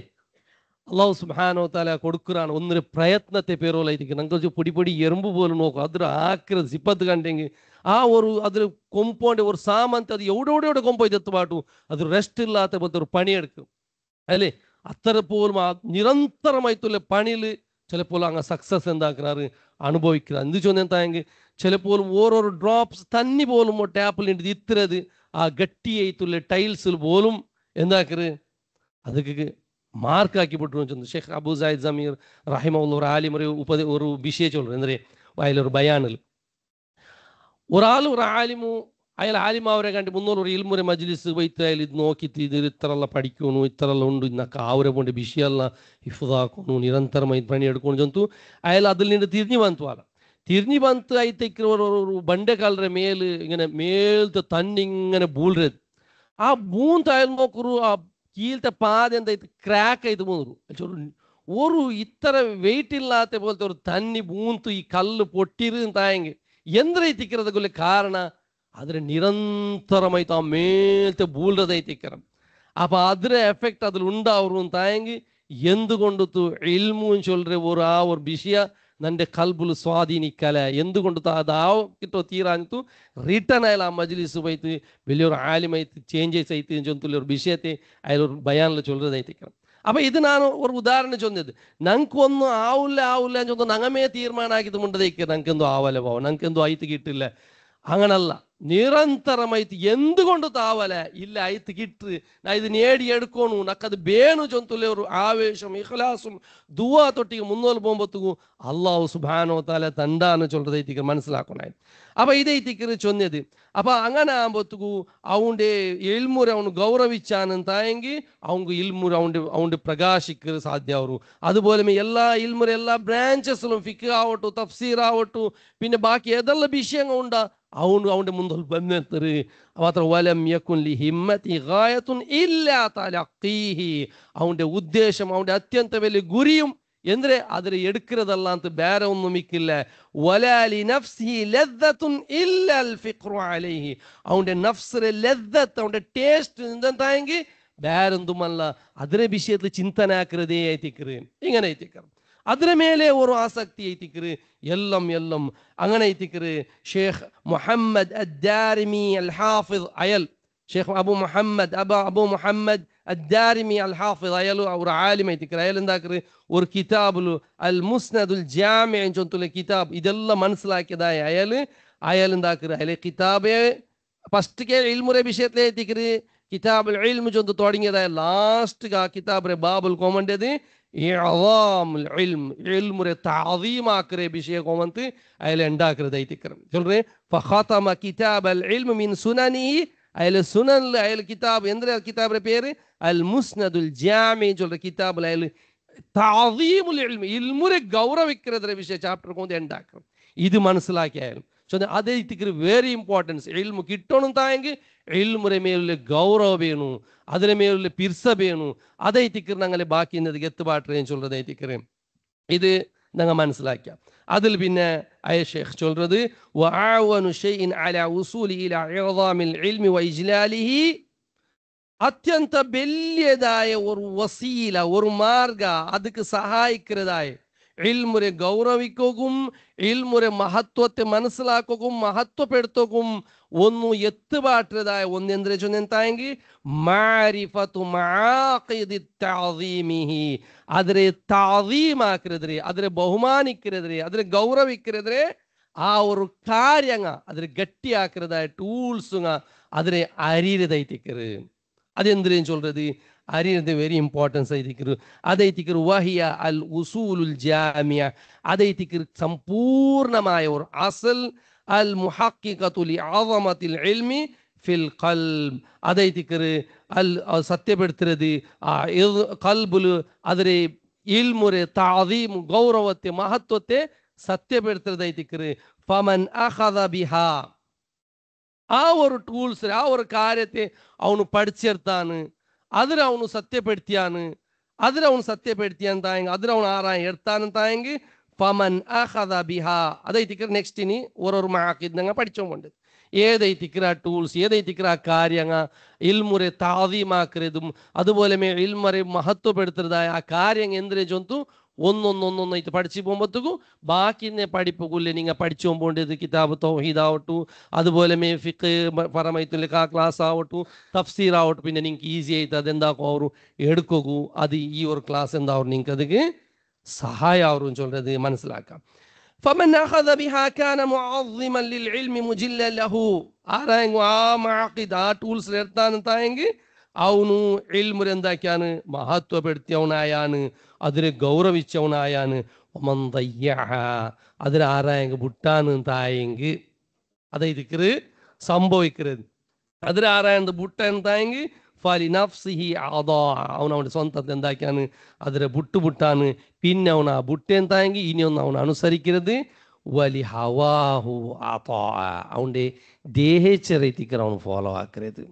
അള്ളാഹു സുബ്ഹാനഹു വ തആല കൊടുക്കുറാണ്. ഒന്നൊരു പ്രയത്നത്തെ പേരോലായിരിക്കും. നമുക്ക് പൊടി എറുമ്പ് പോലും നോക്കും അതൊരു ആക്കരുത് സിപ്പത്ത് കണ്ടെങ്കിൽ ആ ഒരു അതിൽ കൊമ്പോണ്ട് ഒരു സാമന്ത് അത് എവിടെ കൊമ്പോയി തെത്തുപാട്ടു അത് റെസ്റ്റ് ഇല്ലാത്ത പോലത്തെ ഒരു പണിയെടുക്കും അല്ലേ. അത്ര പോലും ആ നിരന്തരമായിട്ടുള്ള പണിയിൽ ചിലപ്പോൾ അങ്ങ് സക്സസ് എന്താക്കുறாரு അനുഭവിக்கிறார். എന്ത് ചൊന്നെന്തായെങ്കിൽ ചിലപ്പോൾ ഓരോരോ ഡ്രോപ്സ് തന്നി പോലും ടാപ്പിൽ ഇത്തിരത് ആ ഗട്ടിയായിട്ടുള്ള ടൈൽസിൽ പോലും എന്താക്കറ് അതൊക്കെ മാർക്കാക്കി പൊട്ടു. ഷെയ്ഖ് അബൂ സയ്യിദ് സമീർ റഹിമഹുല്ലാഹ് ഒരു ആലിം ഒരു വിഷയം ചൊല്ലുന്നത് എന്തേ അതിലൊരു ബയാനിൽ ഒരു ആലിമു അയാൾ ആലിമാവരെ കണ്ട് മുന്നൂറ് ഒരു ഇൽമുരെ മജ്ലിസ് പോയിട്ട് അയാൾ ഇത് നോക്കിയിട്ട് ഇത് ഇത്രല്ല പഠിക്കുന്നു ഇത്രല്ല ഉണ്ട് ഇന്നൊക്കെ അവരെ കൊണ്ട് വിഷയല്ല ഹിഫ്ദാക്കുന്നു നിരന്തരമായി പണിയെടുക്കുന്നു ചൊന്തു അയാൾ അതിൽ നിന്ന് തിരിഞ്ഞു ಬಂತು ಐತಕ್ಕೆ ഒരു ಬಂಡೆಕಾಲರ മേൽ ഇങ്ങനെ മേലത്തെ തന്നിങ്ങനെ ബൂൾറത് ആ ബൂന്ത് അയാൾ നോക്കൂ ആ കീഴത്തെ പാത എന്തായിട്ട് ക്രാക്ക് ആയിട്ട് പോകുന്നു. ഒരു ഇത്ര വെയിറ്റ് ഇല്ലാത്ത പോലത്തെ ഒരു തന്നി ബൂന്ത് ഈ കല്ല് പൊട്ടിരുന്നായെങ്കിൽ എന്തിക്കറതുള്ള കാരണ അതിന് നിരന്തരമായിട്ട് ആ മേലത്തെ ബൂൾറതൈത്തിക്കറം. അപ്പൊ അതിന്റെ എഫക്ട് അതിൽ ഉണ്ടാവും തായെങ്കിൽ എന്തുകൊണ്ടു ഇൽമും ചൊല്ലറെ ഒരു ആ ഒരു വിഷയ നന്റെ കൽബുൽ സ്വാധീനിക്കല എന്തുകൊണ്ട് അതാക്കിട്ടോ തീരാനിത്തു റിട്ടേൺ അയാൾ ആ മജ്ലിസ് പോയിട്ട് വലിയൊരു ആലിമായിട്ട് ചേഞ്ചസ് ആയിട്ട് ചൊന്തുള്ള ഒരു വിഷയത്തെ അയാൾ ബയാനിൽ ചൊല്ലതായിത്തിക്കണം. അപ്പൊ ഇത് ನಾನು ഒരു ഉദാഹരണം ചൊന്നത് ഞങ്ങൾക്കൊന്നും ആവില്ല എന്ന് ചൊന്നു ഞങ്ങമേ തീരുമാനം ആക്കിയത് മുണ്ടതേക്ക് ഞങ്ങൾക്കെന്തോ ആവല പോവാം ഞങ്ങൾക്കെന്തോ ആയിട്ട് കിട്ടില്ല അങ്ങനല്ല. നിരന്തരമായിട്ട് എന്തുകൊണ്ട് താവല ഇല്ല ആയിട്ട് കിട്ട് നാ ഇത് നേടി എടുക്കണു നക്കത് ಬೇನು ചൊന്തുള്ള ഒരു ആവേശം ഇഖ്ലാസും ദുആ തൊട്ടിക്ക് മുന്നോട്ട് പോകുമ്പോഴത്തേക്കും അള്ളാഹു സുബ്ഹാനഹു വ തആല തണ്ടാന്ന് ചൊല്ലതൈത്തിക്ക് മനസ്സിലാക്കണേ. അപ്പൊ ഇതൈത്തിക്ക് ചൊന്നത് അപ്പൊ അങ്ങനെ ആകുമ്പോഴത്തേക്കും അവന്റെ ഇൽമുര അവന് ഗൗരവിച്ചാനെന്തായെങ്കിൽ അവൻക്ക് ഇൽമുര അവന്റെ പ്രകാശിക്ക് സാധ്യമാവും. അതുപോലെ എല്ലാ ഇൽമുര എല്ലാ ബ്രാഞ്ചസിലും ഫിഖ് ആവട്ടു തഫ്സീർ ആവട്ടു പിന്നെ ബാക്കി ഏതെല്ലാം വിഷയങ്ങൾ ഉണ്ടാ അവന്റെ മുന്നിൽ ബന്നെത്തറ് മാത്രം വലം യകുൻ ലിഹിമ്മതി ഗായത്തുൻ ഇല്ലാ തലഖീഹി അവന്റെ ഉദ്ദേശം അവന്റെ അത്യന്ത വലിയ ഗുരിയും എന്തിനെ അതിനെ എടുക്കുന്നതല്ലാത്ത വേറെ ഒന്നും മിക്കില്ല. വലാലി നഫ്സിഹി ലദ്ദത്തുൻ ഇല്ലൽ ഫിഖ്റു അലൈഹി അവന്റെ നഫ്സിലെ ലദ്ദത്ത് അവന്റെ ടേസ്റ്റ് എന്തായെങ്കിൽ വേറെന്തുമല്ല അതിനെ വിഷയത്തിൽ ചിന്തനാക്കരുതേ ആയിത്തിക്കറ് ഇങ്ങനെ ആയിത്തിക്കറ് അതിന് മേലെ ഒരു ആസക്തി ആയിത്തിക്കറ് എല്ലാം അങ്ങനെ ആയിത്തിക്കറ്. ഷെയ്ഖ് മുഹമ്മദ് അദ്ദാരിമി അൽ ഹാഫിദ് അയൽ ഷെയ്ഖ് അബു മുഹമ്മദ് അദ്ദാരിമി അൽ ഹാഫിദ് അയൽ ഒരു ആലിമായിത്തിക്കറ് അയൽ എന്താക്കറ് ഒരു കിതാബുൽ അൽ മുസ്നദുൽ ജാമി ചൊന്തുള്ള കിതാബ് ഇതെല്ലാം മനസ്സിലാക്കിയതായ അയൽ എന്താക്കറ് അയലെ കിതാബെ ഫസ്റ്റ് ഇൽമുറെ വിഷയത്തിലെ എത്തിക്കറ് കിതാബുൽ ഇൽമു ചൊന്തു തുടങ്ങിയതായ ലാസ്റ്റ് ആ കിതാബിലെ ബാബുൽ കോമന്റേത് ഇൽമുറെ താദീമാക്കറെ വിഷയ കോമന്ത് അയാൾ ഉണ്ടാക്കരുതായിത്തിക്കറും ചൊല്ലേ ഫഖതമ കിതാബൽ ഇൽമു മിൻ സുനനിഹി അയാൾ സുനനിൽ അയാൾ കിതാബ് എന്തിനാ കിതാബിന്റെ പേര് അൽ മുസ്നദുൽ ജാമി ചൊല്ലുന്ന കിതാബിൽ അയാൾ താദീമുൽ ഇൽമു ഇൽമുറെ ഗൗരവിക്കുന്നതിന്റെ വിഷയ ചാപ്റ്റർ കൊണ്ട് ഉണ്ടാക്കണം. ഇത് മനസ്സിലാക്കിയാലും അതേ ഇതിക്ക് വെരി ഇമ്പോർട്ടൻസ് ഇൽമു കിട്ടണം തായെങ്കിൽ ഇൽമുറെ മേലുള്ള ഗൗരവ വേണു അതിനെ മേലുള്ള പിർസ വേണു അതേ തിക്കർ ഞങ്ങളെ ബാക്കി എത്തുപാട്ടേന്ന് ചൊല്ലതേ തിക്കറ് ഇത് ഞങ്ങൾ മനസ്സിലാക്കിയ അതിൽ പിന്നെ അയ ഷെയ്ഖ് ചൊല്ലുന്നത് വഅഅവനു ഷൈഇൻ അലാ ഉസൂലി ഇലാ ഇഅ്ദാമിൽ ഇൽമി വഇജ്ലാലിഹി അത്യന്ത വലിയതായ ഒരു വസീല ഒരു മാർഗ ಅದಕ್ಕೆ സഹായിക്കുന്നതായ ഇൽമുരെ ഗൗരവിക്കുകയും ഇൽമുരെ മഹത്വത്തെ മനസ്സിലാക്കുകയും മഹത്വപ്പെടുത്തുകയും ഒന്ന് എത്തുപാട്ടതായ ഒന്നെന്തിനെ ചൊന്നെന്തായെങ്കിൽ മാരിഫത്തു മആഖിദി തഅദീമിഹി, അതിനെ താദീമാക്കരുതരെ, അതിനെ ബഹുമാനിക്കരുതരെ, അതിനെ ഗൗരവിക്കരുതരെ, ആ ഒരു കാര്യങ്ങ അതിനെ ഗട്ടിയാക്കരുതായ ടൂൾസുങ്ങ അതിനെ അരിയരുതായിട്ടിക്കറ്. അതെന്തിനു ചൊല്றது അറിയുന്നത് വെരി ഇമ്പോർട്ടൻസ് ആയിരിക്കും. അതൈത്തിക്കർ വഹിയ അൽ ഉസൂലുൽ ജാമിയ, അതൈത്തിക്കർ സമ്പൂർണമായ ഒരു അസൽ അൽ മുഹഖിഖതു ലിഅസമത്തിൽ ഇൽമി ഫിൽ ഖൽബ്, അതൈത്തിക്കർ അൽ സത്യപ്പെടുത്തുന്നത് ആ ഖൽബുൽ അതിരെ ഇൽമുരെ താദീം ഗൗരവത്തെ മഹത്വത്തെ സത്യപ്പെടുത്തുന്നതായിത്തിക്കർ. ഫമൻ അഖദ ബിഹാ, ആ ഒരു ടൂൾസ് ആ ഒരു കാര്യത്തെ അവನು പഠിച്ചെടുത്താണ്, അതിന് അവನು സത്യപ്പെടുത്തിയാണ്, അതിനവನು സത്യപ്പെടുത്തിയാൻ അതിനവನು ആറായി എടുത്താനെന്തായെങ്കിൽ ഫമൻ അഖദ ബിഹാ, അതൈത്തിക്കർ നെക്സ്റ്റ് ഇനി ഓരോരു മഅഖീദ് ഞങ്ങൾ പഠിച്ചോണ്ട് ഏതൈത്തിക്കർ ആ ടൂൾസ് ഏതൈത്തിക്കർ ആ കാര്യങ്ങ ഇൽമുരെ താദീമാക്കരുതും അതുപോലെ ഇൽമറെ മഹത്വപ്പെടുത്തുന്നതായ ആ കാര്യങ്ങൾ എന്തിനെ ചൊന്തു ഒന്നൊന്നൊന്നൊന്നായിട്ട് പഠിച്ചു പോകുമ്പോഴത്തേക്കും ബാക്കിന്നെ പഠിപ്പുകൊല്ലേ നിങ്ങൾ പഠിച്ചു പോകുമ്പോണ്ടത് കിതാബ് തൗഹീദ് ആവട്ടു, അതുപോലെ ഫിഖ് പരമായിട്ടുള്ള ക്ലാസ് ആവട്ടു, തഫ്സീർ ആവട്ടു, പിന്നെ നിങ്ങൾക്ക് ഈസി ആയിട്ട് അതെന്താക്കും അവർ എടുക്കൂ. അത് ഈ ഒരു ക്ലാസ് എന്താവും നിങ്ങൾക്ക് അതിക്ക് സഹായം ആവും ചൊല്ലത് മനസ്സിലാക്കാം. ഫമൻ അഖദ ബിഹാ കാന മുഅസ്സിമൻ ലിൽ ഇൽമി മുജില്ലൻ ലഹു, ആരായെങ്കിൽ ആ മഅഖീദ് ആ ടൂൾസ് എടുത്താനെന്തായെങ്കിൽ അവನು ഇൽമുരെ എന്താക്കിയാണ് മഹത്വപ്പെടുത്തിയവനായാണ്, അതിനെ ഗൗരവിച്ചവനായാണ്. ഒമൻ ദയ്യഅഹ, അതിന് ആരായെങ്കിൽ ബുട്ടാന്ന് തായെങ്കിൽ അതൈതിക്കറ് സംഭവിക്കരുത്. അതിന് ആരായത് ബുട്ട എന്തായെങ്കിൽ ഫലി നഫ്സിഹി അദാ, അവനവൻ്റെ സ്വന്തത്തെ എന്താക്കിയാണ് അതിനെ ബുട്ടാണ്. പിന്നെ അവൻ ആ ബുട്ട എന്തായെങ്കിൽ ഇനിയൊന്നും അവൻ അനുസരിക്കരുത്. വലി ഹവാഹു അതാ, അവൻ്റെ ദേഹേച്ഛരൈത്തിക്കർ അവൻ ഫോളോ ആക്കരുത്,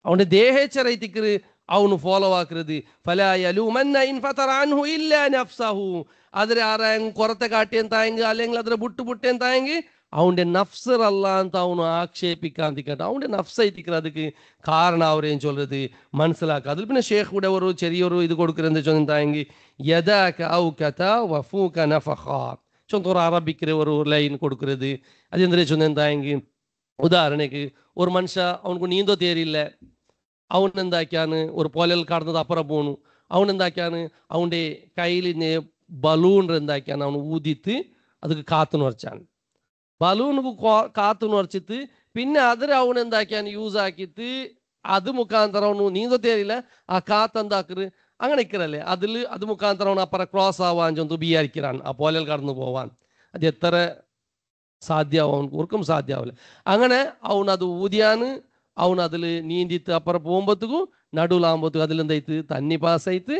അവൻ്റെ ദേഹേച്ഛരൈത്തിക്കർ അവನು ഫോളോ ആക്കരുത്. ഫലാ യലൂമന്ന ഇൻ ഫതറ അൻഹു ഇല്ലാ നഫ്സഹു, അതിനെ ആരായെങ്കിൽ കുറത്തെ കാട്ടി എന്തായെങ്കിൽ അല്ലെങ്കിൽ അതിനെ ബുട്ട് എന്തായെങ്കിൽ അവൻ്റെ നഫ്സർ അല്ല ಅಂತ ಅವನು ആക്ഷേപിക്കാതിരിക്കട്ടെ. അവൻ്റെ നഫ്സൈത്തിക്കർ ಅದಕ್ಕೆ ಕಾರಣ അവരെയും ചൊല്ലത് മനസ്സിലാക്കുക. അതിൽ പിന്നെ ഷേഖ് കൂടെ ഒരു ചെറിയൊരു ഇത് കൊടുക്കുന്നത് ചൊന്നെന്തായെങ്കിൽ യദാക ഔകത വഫൂക നഫഖ ചൊന്നൊരു അറബിക്കിലെ ഒരു ലൈൻ കൊടുക്കുന്നത്. അതെന്തിനെ ചൊന്നെന്തായെങ്കിൽ ഉദാഹരണക്ക് ഒരു മനുഷ്യ അവനക്ക് നീന്തോ തേരില്ല, അവൻ എന്താക്കിയാണ് ഒരു പൊലൽ കടന്നത് അപ്പുറം പോണു, അവൻ എന്താക്കിയാണ് അവൻ്റെ കയ്യിൽ ബലൂൺ എന്താക്കിയാണ് അവൻ ഊതിത്ത് ಅದಕ್ಕೆ കാത്തുന്ന് വരച്ചാണ്. ബലൂണക്ക് കാത്തുന്ന് വരച്ചിട്ട് പിന്നെ അതിന് അവൻ എന്താക്കിയാണ് യൂസ് ആക്കിയിട്ട് അത് മുഖാന്തരം അവನು നീന്തോ തേരില്ല, ആ കാത്ത് എന്താക്കറ് അങ്ങനെ ഇക്കറല്ലേ അതിൽ അത് മുഖാന്തരം അവൻ അപ്പുറം ക്രോസ് ആവാൻ ചൊന്തു ബിയാരിക്കാണ് ആ പൊലൽ കടന്നു പോവാൻ. അത് എത്ര സാധ്യമാവും അവനക്ക് ഒർക്കും സാധ്യമാവില്ല. അങ്ങനെ അവൻ അത് ഊതിയാണ് അവൻ അതിൽ നീന്തിത്ത് അപ്പുറം പോകുമ്പോഴത്തേക്കും നടുവിലാകുമ്പോഴത്തേക്കും അതിലെന്തായിട്ട് തന്നി പാസ്സായിട്ട്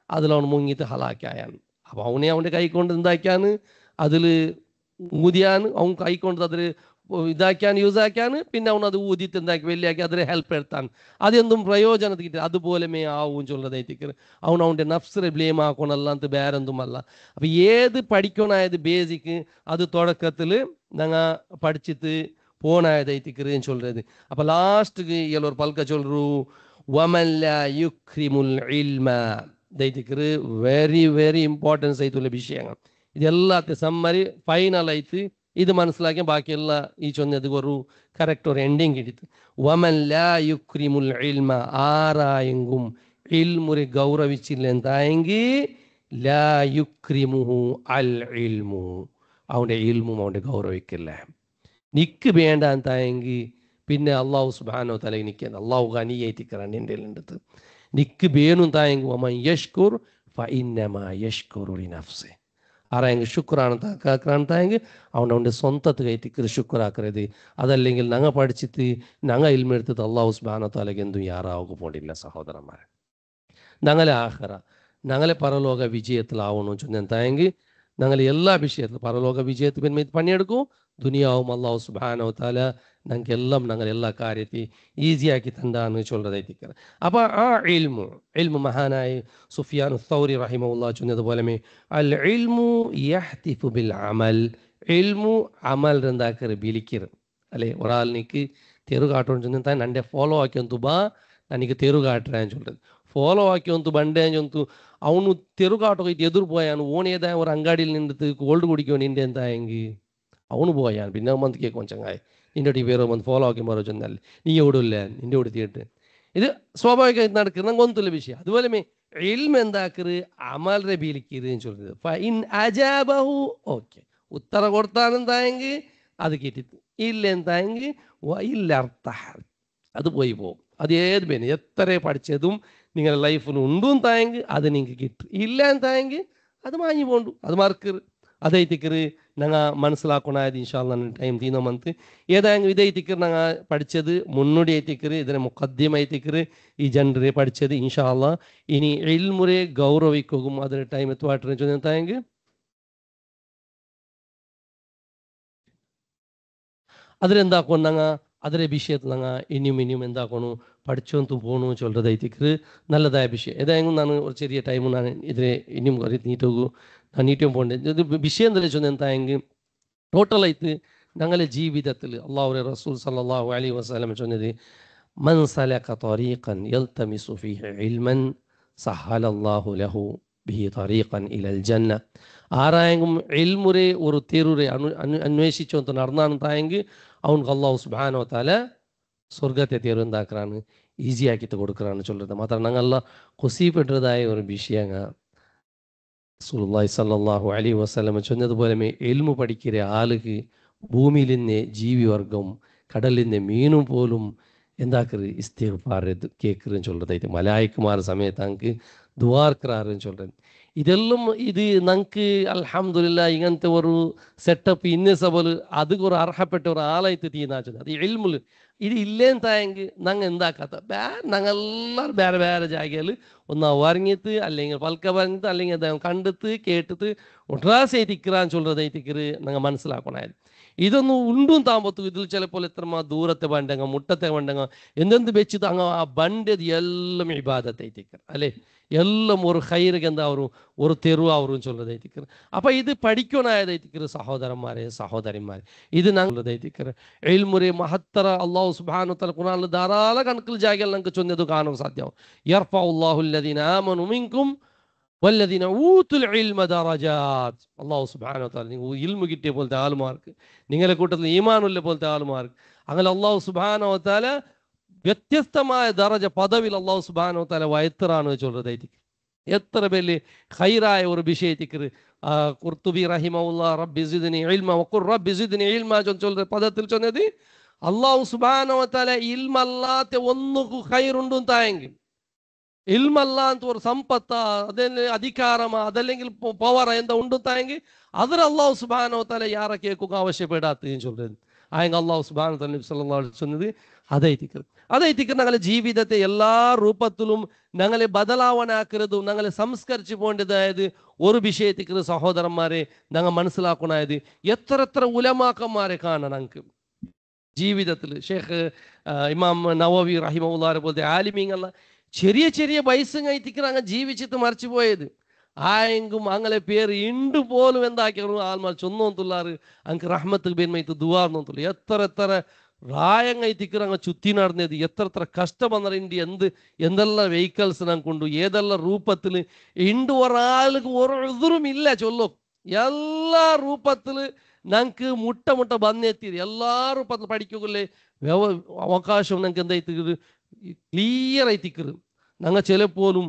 അതിലവൻ മുങ്ങിയിട്ട് ഹലാക്കായാണ്. അപ്പോൾ അവനെ അവൻ്റെ കൈ കൊണ്ട് എന്താക്കിയാണ് അതിൽ ഊതിയാണ്, അവൻ കൈ കൊണ്ട് അതിൽ ഇതാക്കിയാണ് യൂസ് ആക്കിയാണ്. പിന്നെ അവൻ അത് ഊതിയിട്ട് എന്താക്കി വലിയാക്കി അതിനെ ഹെൽപ്പ് എടുത്താണ്. അതെന്തും പ്രയോജനത്തിൽ കിട്ടുക അതുപോലെ ആവും ചൊല്ലതായിട്ട് അവൻ അവൻ്റെ നഫ്സിനെ ബ്ലെയിം ആക്കണമല്ലാത്ത വേറെന്തുമല്ല. അപ്പം ഏത് പഠിക്കണായത് ബേസിക്ക് അത് തുടക്കത്തിൽ ഞങ്ങൾ പഠിച്ചിട്ട് പോണായതായിട്ടിക്കറിയും ചൊല്ലുறது. അപ്പം ലാസ്റ്റുക്ക് എല്ലൊരു പൽക്ക ചൊല്ലു വമല്ല യുക്രിമുൽ ഇൽമ ദൈത്തിക്കറ് വെരി വെരി ഇമ്പോർട്ടൻസ് ആയിട്ടുള്ള വിഷയങ്ങൾ. ഇതെല്ലാത്തെ സമ്മറി ഫൈനലായിട്ട് ഇത് മനസ്സിലാക്കിയ ബാക്കിയുള്ള ഈ ചൊന്നത് ഒരു കറക്റ്റ് ഒരു എൻഡിങ് കിട്ടിത്ത്. വമല്ല യുക്രിമുൽ ഇൽമ, ആരായെങ്കും ഇൽമുരെ ഗൗരവിച്ചില്ല എന്തായെങ്കിൽ ലാ യുക്രിമുഹു അൽ ഇൽമു, അവൻ്റെ ഇൽമും അവൻ്റെ ഗൗരവിക്കില്ല. നിക്ക് വേണ്ട എന്തായെങ്കിൽ പിന്നെ അള്ളാഹു സുബ്ഹാനഹു വ തആല നിൽക്കുന്നത് അള്ളാഹു ഖനിയായിട്ടിക്കറാണ് എൻ്റെ അടുത്ത് നിക്ക് വേണം തായെങ്കിൽ വമൻ യഷ്കുർ ഫഇന്നമാ യഷ്കുറു ലിനഫ്സി, ആരായെങ്കിൽ ശുക്രാണ് താക്കാണെത്തായെങ്കിൽ അവൻ്റെ സ്വന്തത്ത് കയറ്റിക്കറ് ശുക്രാക്കരുത്. അതല്ലെങ്കിൽ ഞങ്ങൾ പഠിച്ചിട്ട് ഞങ്ങൾ ഇൽമെടുത്തിട്ട് അള്ളാഹു സുബ്ഹാനഹു വ തആലക്ക് എന്തും യാറാവുക പോണ്ടില്ല സഹോദരന്മാരെ. ഞങ്ങളെ ആഖിറ ഞങ്ങളെ പരലോക വിജയത്തിലാവണം ചൊന്നെന്തായെങ്കിൽ ഞങ്ങൾ എല്ലാ വിഷയത്തിലും പരലോക വിജയത്തിൽ പിന്നെ പണിയെടുക്കും. ദുനിയാവും അള്ളാഹു സുബ്ഹാനഹു വ തആല ഞങ്ങൾക്കെല്ലാം ഞങ്ങൾ എല്ലാ കാര്യത്തെയും ഈസിയാക്കി തന്നാന്ന് ചൊല്ലതായിട്ടിരിക്കുന്നത്. അപ്പോൾ ആ ഇൽമു മഹാനായ സുഫിയാൻ സൗരി റഹിമഹുല്ലാഹ് ചൊന്നതുപോലെ അൽ ഇൽമു യഹ്തിഫു ബിൽ അമൽ, ഇൽമു അമൽ എന്താക്കറ് ബിലിക്കറ് അല്ലേ. ഒരാൾ നിക്ക് തെരു കാട്ടണം ചൊന്നാൻ എൻ്റെ ഫോളോ ആക്കിയ തുബാ ನನಗೆ ತೆರು ಕಾಟ್ರೆ ಅಂತ சொல்றது. ಫಾಲೋ ಆಕಿ ಅಂತೂ ಬಂಡೆ ಅಂಜಂತು ಅವನು ತೆರುಗಾಟೋ ಹೋಯ್ತು ಎದುರು പോയാನು ഓണേതാ ഒരു അങ്ങാടിയിൽ നിന്നിട്ട് കോൾഡ് കുടിക്കോ നിന്റെ എന്തായെങ്കിൽ അവന് പോയാണ് പിന്നെ വന്ന് കേൾക്കും ചങ്ങായി നിന്റെ ഈ പേര് വന്ന് ഫോളോ ആക്കി മാറോ ചെന്നാൽ നീ എവിടില്ല നിന്റെ കൂടെ തീട്ട് ഇത് സ്വാഭാവികമായിട്ട് നടക്കുന്ന ഗൊന്തുള്ള വിഷയം അതുപോലെ ഇൽമ എന്താക്കറ് അമൽ റബീലിക്കരുന്ന് ചൊല്ലുന്നത് ഫഇൻ അജാബഹു ഓക്കെ ഉത്തര കൊടുത്താനെന്തായെങ്കിൽ അത് കേട്ടിട്ട് ഇല്ല എന്തായെങ്കിൽ അത് പോയി പോകും. അത് ഏത് പേര് എത്ര പഠിച്ചതും നിങ്ങളുടെ ലൈഫിൽ ഉണ്ടും തായെങ്കിൽ അത് നിങ്ങൾക്ക് കിട്ടും ഇല്ല എന്തായെങ്കിൽ അത് മാഞ്ഞു പോണ്ടു അത് മറക്കറ് അതൈത്തിക്കറ് ഞങ്ങൾ മനസ്സിലാക്കണായത് ഇൻഷാല്ല ടൈം തീർന്ന മന്ത് ഏതായെങ്കിലും ഇതൈത്തിക്കറ് ഞങ്ങൾ പഠിച്ചത് മുന്നോടി ഐത്തിക്കറ് ഇതിനെ മുഖദ്യമൈത്തിക്കറ് ഈ ജനറെ പഠിച്ചത് ഇൻഷാല്ല ഇനി ഇൽമുറെ ഗൗരവിക്കും അതിന് ടൈം എത്തുവായിട്ട് ചോദിച്ചായെങ്കിൽ അതിലെന്താക്കണം ഞങ്ങൾ അതിലെ വിഷയത്തിൽ ഞങ്ങൾ ഇനിയും എന്താക്കണം പഠിച്ചോന്തും പോകണു ചൊല്ലതായിത്തിക്കറ് നല്ലതായ വിഷയം ഏതായെങ്കിലും ഞാൻ ഒരു ചെറിയ ടൈം ഞാൻ ഇതിനെ ഇനിയും നീട്ടോകൂ ഞാൻ നീട്ടും പോകണ്ടേ ഇത് വിഷയം എന്താ ചൊന്ന എന്തായെങ്കിൽ ടോട്ടലായിട്ട് ഞങ്ങളുടെ ജീവിതത്തിൽ അള്ളാഹുവിന്റെ റസൂൽ സല്ലല്ലാഹു അലൈഹി വസല്ലം ചൊന്നത് മൻ സലക ത്വരീഖൻ യൽതമിസു ഫീഹി ഇൽമൻ സഹലല്ലാഹു ലഹു ബിഹി ത്വരീഖൻ ഇലൽ ജന്ന ആരായെങ്കിലും ഇൽമുറെ ഒരു തെരുറെ അന്വേഷിച്ചോന്ത് നടന്നാണെന്നായെങ്കിൽ അവനക്ക് അള്ളാഹു സുബ്ഹാനഹു വ തആല സ്വർഗത്തെ தேர்வு എന്താക്കാറാണ് ഈസി ആക്കിയിട്ട് കൊടുക്കറാണ് ചൊല്ലുന്നത് മാത്രം ഞങ്ങള കുസിപ്പെട്ടതായ ഒരു വിഷയങ്ങ റസൂലുള്ളാഹി സ്വല്ലല്ലാഹു അലൈഹി വസല്ലം ചൊന്നതുപോലെ ഇൽമു പഠിക്കുന്ന ആളുക്ക് ഭൂമിയിൽ നിന്ന് ജീവിവർഗം കടലിൽ നിന്ന് മീനും പോലും എന്താക്കറ് ഇസ്തിഗ്ഫാർ കേൾക്കറെന്ന് ചൊല്ലുന്നതായിട്ട് മലായിക്കുമാർ സമയത്ത് ഞങ്ങൾക്ക് ദുആർക്കറാറുന്ന് ചൊല്ലുന്നത് ഇതെല്ലാം ഇത് ഞങ്ങൾക്ക് അൽഹംദുലില്ലാഹ് ഇങ്ങനത്തെ ഒരു സെറ്റപ്പ് ഇന്ന സബല് അത് ഒരു അർഹപ്പെട്ട ഒരു ആളായിട്ട് തീരുമാനിച്ചത് അത് ഇൽമുൽ ഇത് ഇല്ലേന്തായെങ്കിൽ ഞങ്ങൾ എന്താക്കാത്ത ഞങ്ങളെല്ലാവരും വേറെ വേറെ ജാഗയിൽ ഒന്ന് ഉറങ്ങിയിട്ട് അല്ലെങ്കിൽ പൽക്ക പറഞ്ഞിട്ട് അല്ലെങ്കിൽ അദ്ദേഹം കണ്ടിട്ട് കേട്ടിട്ട് ഒട്രാസെയ്തിക്കറാന്ന് ചൊല്ലുന്നതായിട്ടിക്കറ് ഞങ്ങൾ മനസ്സിലാക്കണമായിരുന്നു ഇതൊന്നും ഉണ്ടും താമ്പത്തു ഇതിൽ ചിലപ്പോൾ എത്രമാ ദൂരത്തെ ബണ്ടങ്ങ മുട്ടത്തെ ബണ്ടങ്ങ എന്തെന്ത് വെച്ചിട്ട് അങ്ങ് ആ ബണ്ടത് എല്ലാം ഇബാദത്തായിട്ടിക്കറ് അല്ലേ എല്ലാം ഒരു ഹൈർക്ക് എന്താവരും ഒരു തെരുവാവരും ചൊല്ലതായിട്ടിക്കറ് അപ്പം ഇത് പഠിക്കണായതായിട്ടിക്കറ് സഹോദരന്മാരെ സഹോദരിമാരെ ഇത് ഞങ്ങളതായിട്ടിക്കറ് ഇൽമുറെ മഹത്തറ അള്ളാഹു സുബ്ഹാനഹു വ തആല ഖുർആനിൽ ധാരാളം കണക്കിൽ ജാഗകൾ ഞങ്ങൾക്ക് ചൊന്നത് കാണാൻ സാധ്യമാവും യർഫഉല്ലാഹു അല്ലദീന ആമനു മിൻകും വല്ലദീന ഊതുൽ ഇൽമ ദറജാത്ത് അല്ലാഹു സുബ്ഹാനഹു വ തആല നിങ്ങൾ ഇൽമു കിട്ടിയ പോലത്തെ ആളുമാർക്ക് നിങ്ങളുടെ കൂട്ടത്തിൽ ഈമാനുള്ള പോലത്തെ ആളുമാർക്ക് അങ്ങനെ അല്ലാഹു സുബ്ഹാനഹു വ തആല വ്യത്യസ്തമായ ദറജ പദവിൽ അല്ലാഹു സുബ്ഹാനഹു വ തആല വയത്തറാണ് ചൊല്ലുന്നതായിട്ട് എത്ര വലിയ ഖൈറായ ഒരു വിഷയത്തിക്ക് ഖുർത്തുബി റഹിമഹുല്ലാഹ് റബ്ബി സിദ്നി ഇൽമ വഖുർ റബ്ബി സിദ്നി ഇൽമ ചൊല്ലുന്ന പദത്തിൽ ചൊന്നത് അല്ലാഹു സുബ്ഹാനഹു വ തആല ഇൽമല്ലാത്ത ഒന്നുകു ഖൈറുണ്ടു തായെങ്കിൽ ഇൽമല്ല ಅಂತ ഒരു സമ്പത്ത അതല്ലേ അധികാരമ അതല്ലെങ്കിൽ പവർ എന്താ ഉണ്ടുത്തായെങ്കിൽ അതിൽ അല്ലാഹു സുബ്ഹാനഹു വ തആല ಯಾರ കേൾക്കുക ആവശ്യപ്പെടാത്തതെന്ന് ചൊല്ലുന്നത് ആയെങ്കിൽ അല്ലാഹു സുബ്ഹാനഹു വ തആല നബി സല്ലല്ലാഹു അലൈഹി വസല്ലം ചൊന്നത് അതൈതിക്കർ ഞങ്ങളുടെ ജീവിതത്തെ എല്ലാ രൂപത്തിലും ഞങ്ങളെ ബദലാവനാക്കരുത് ഞങ്ങളെ സംസ്കരിച്ചു പോകേണ്ടതായത് ഒരു വിഷയത്തിക്ക് സഹോദരന്മാരെ ഞങ്ങൾ മനസ്സിലാക്കണായത് എത്ര ഉലമാക്കന്മാരെ കാണാൻ ഞങ്ങൾക്ക് ജീവിതത്തിൽ ഷേഖ് ഇമാം നവവി റഹിമഹുല്ലാഹ് പോലത്തെ ആലിമീങ്ങള ചെറിയ വയസ്സും കഴിത്തിക്ക് അങ്ങ് ജീവിച്ചിട്ട് മറിച്ചു പോയത് ആയെങ്കും അങ്ങനെ പേര് ഇണ്ട് പോലും എന്താക്കിയാണ് ആൾമാർ ചൊന്നോന്തുള്ളാറ് അങ്ങ് റഹ്മത്ത് ബിൻമൈത്ത് ദുവാർന്നോന്തുള്ളു എത്ര റായം കഴിത്തിക്കർ അങ്ങ് ചുറ്റി നടന്നത് എത്ര കഷ്ടം വന്നിട്ട് എന്തെല്ലാം വെഹിക്കിൾസ് ഞങ്ങൾക്കുണ്ട് ഏതെല്ലാം രൂപത്തിൽ ഇണ്ട് ഒരാൾക്ക് ഒരു എതിരും ഇല്ല ചൊല്ലോ എല്ലാ രൂപത്തിൽ ഞങ്ങൾക്ക് മുട്ട ബന്നെത്തിയത് എല്ലാ രൂപത്തിൽ പഠിക്കുകയല്ലേ അവകാശം ഞങ്ങൾക്ക് എന്തായിത്തിക്കത് ക്ലിയർ ആയിത്തിക്കറ് ഞങ്ങൾ ചിലപ്പോലും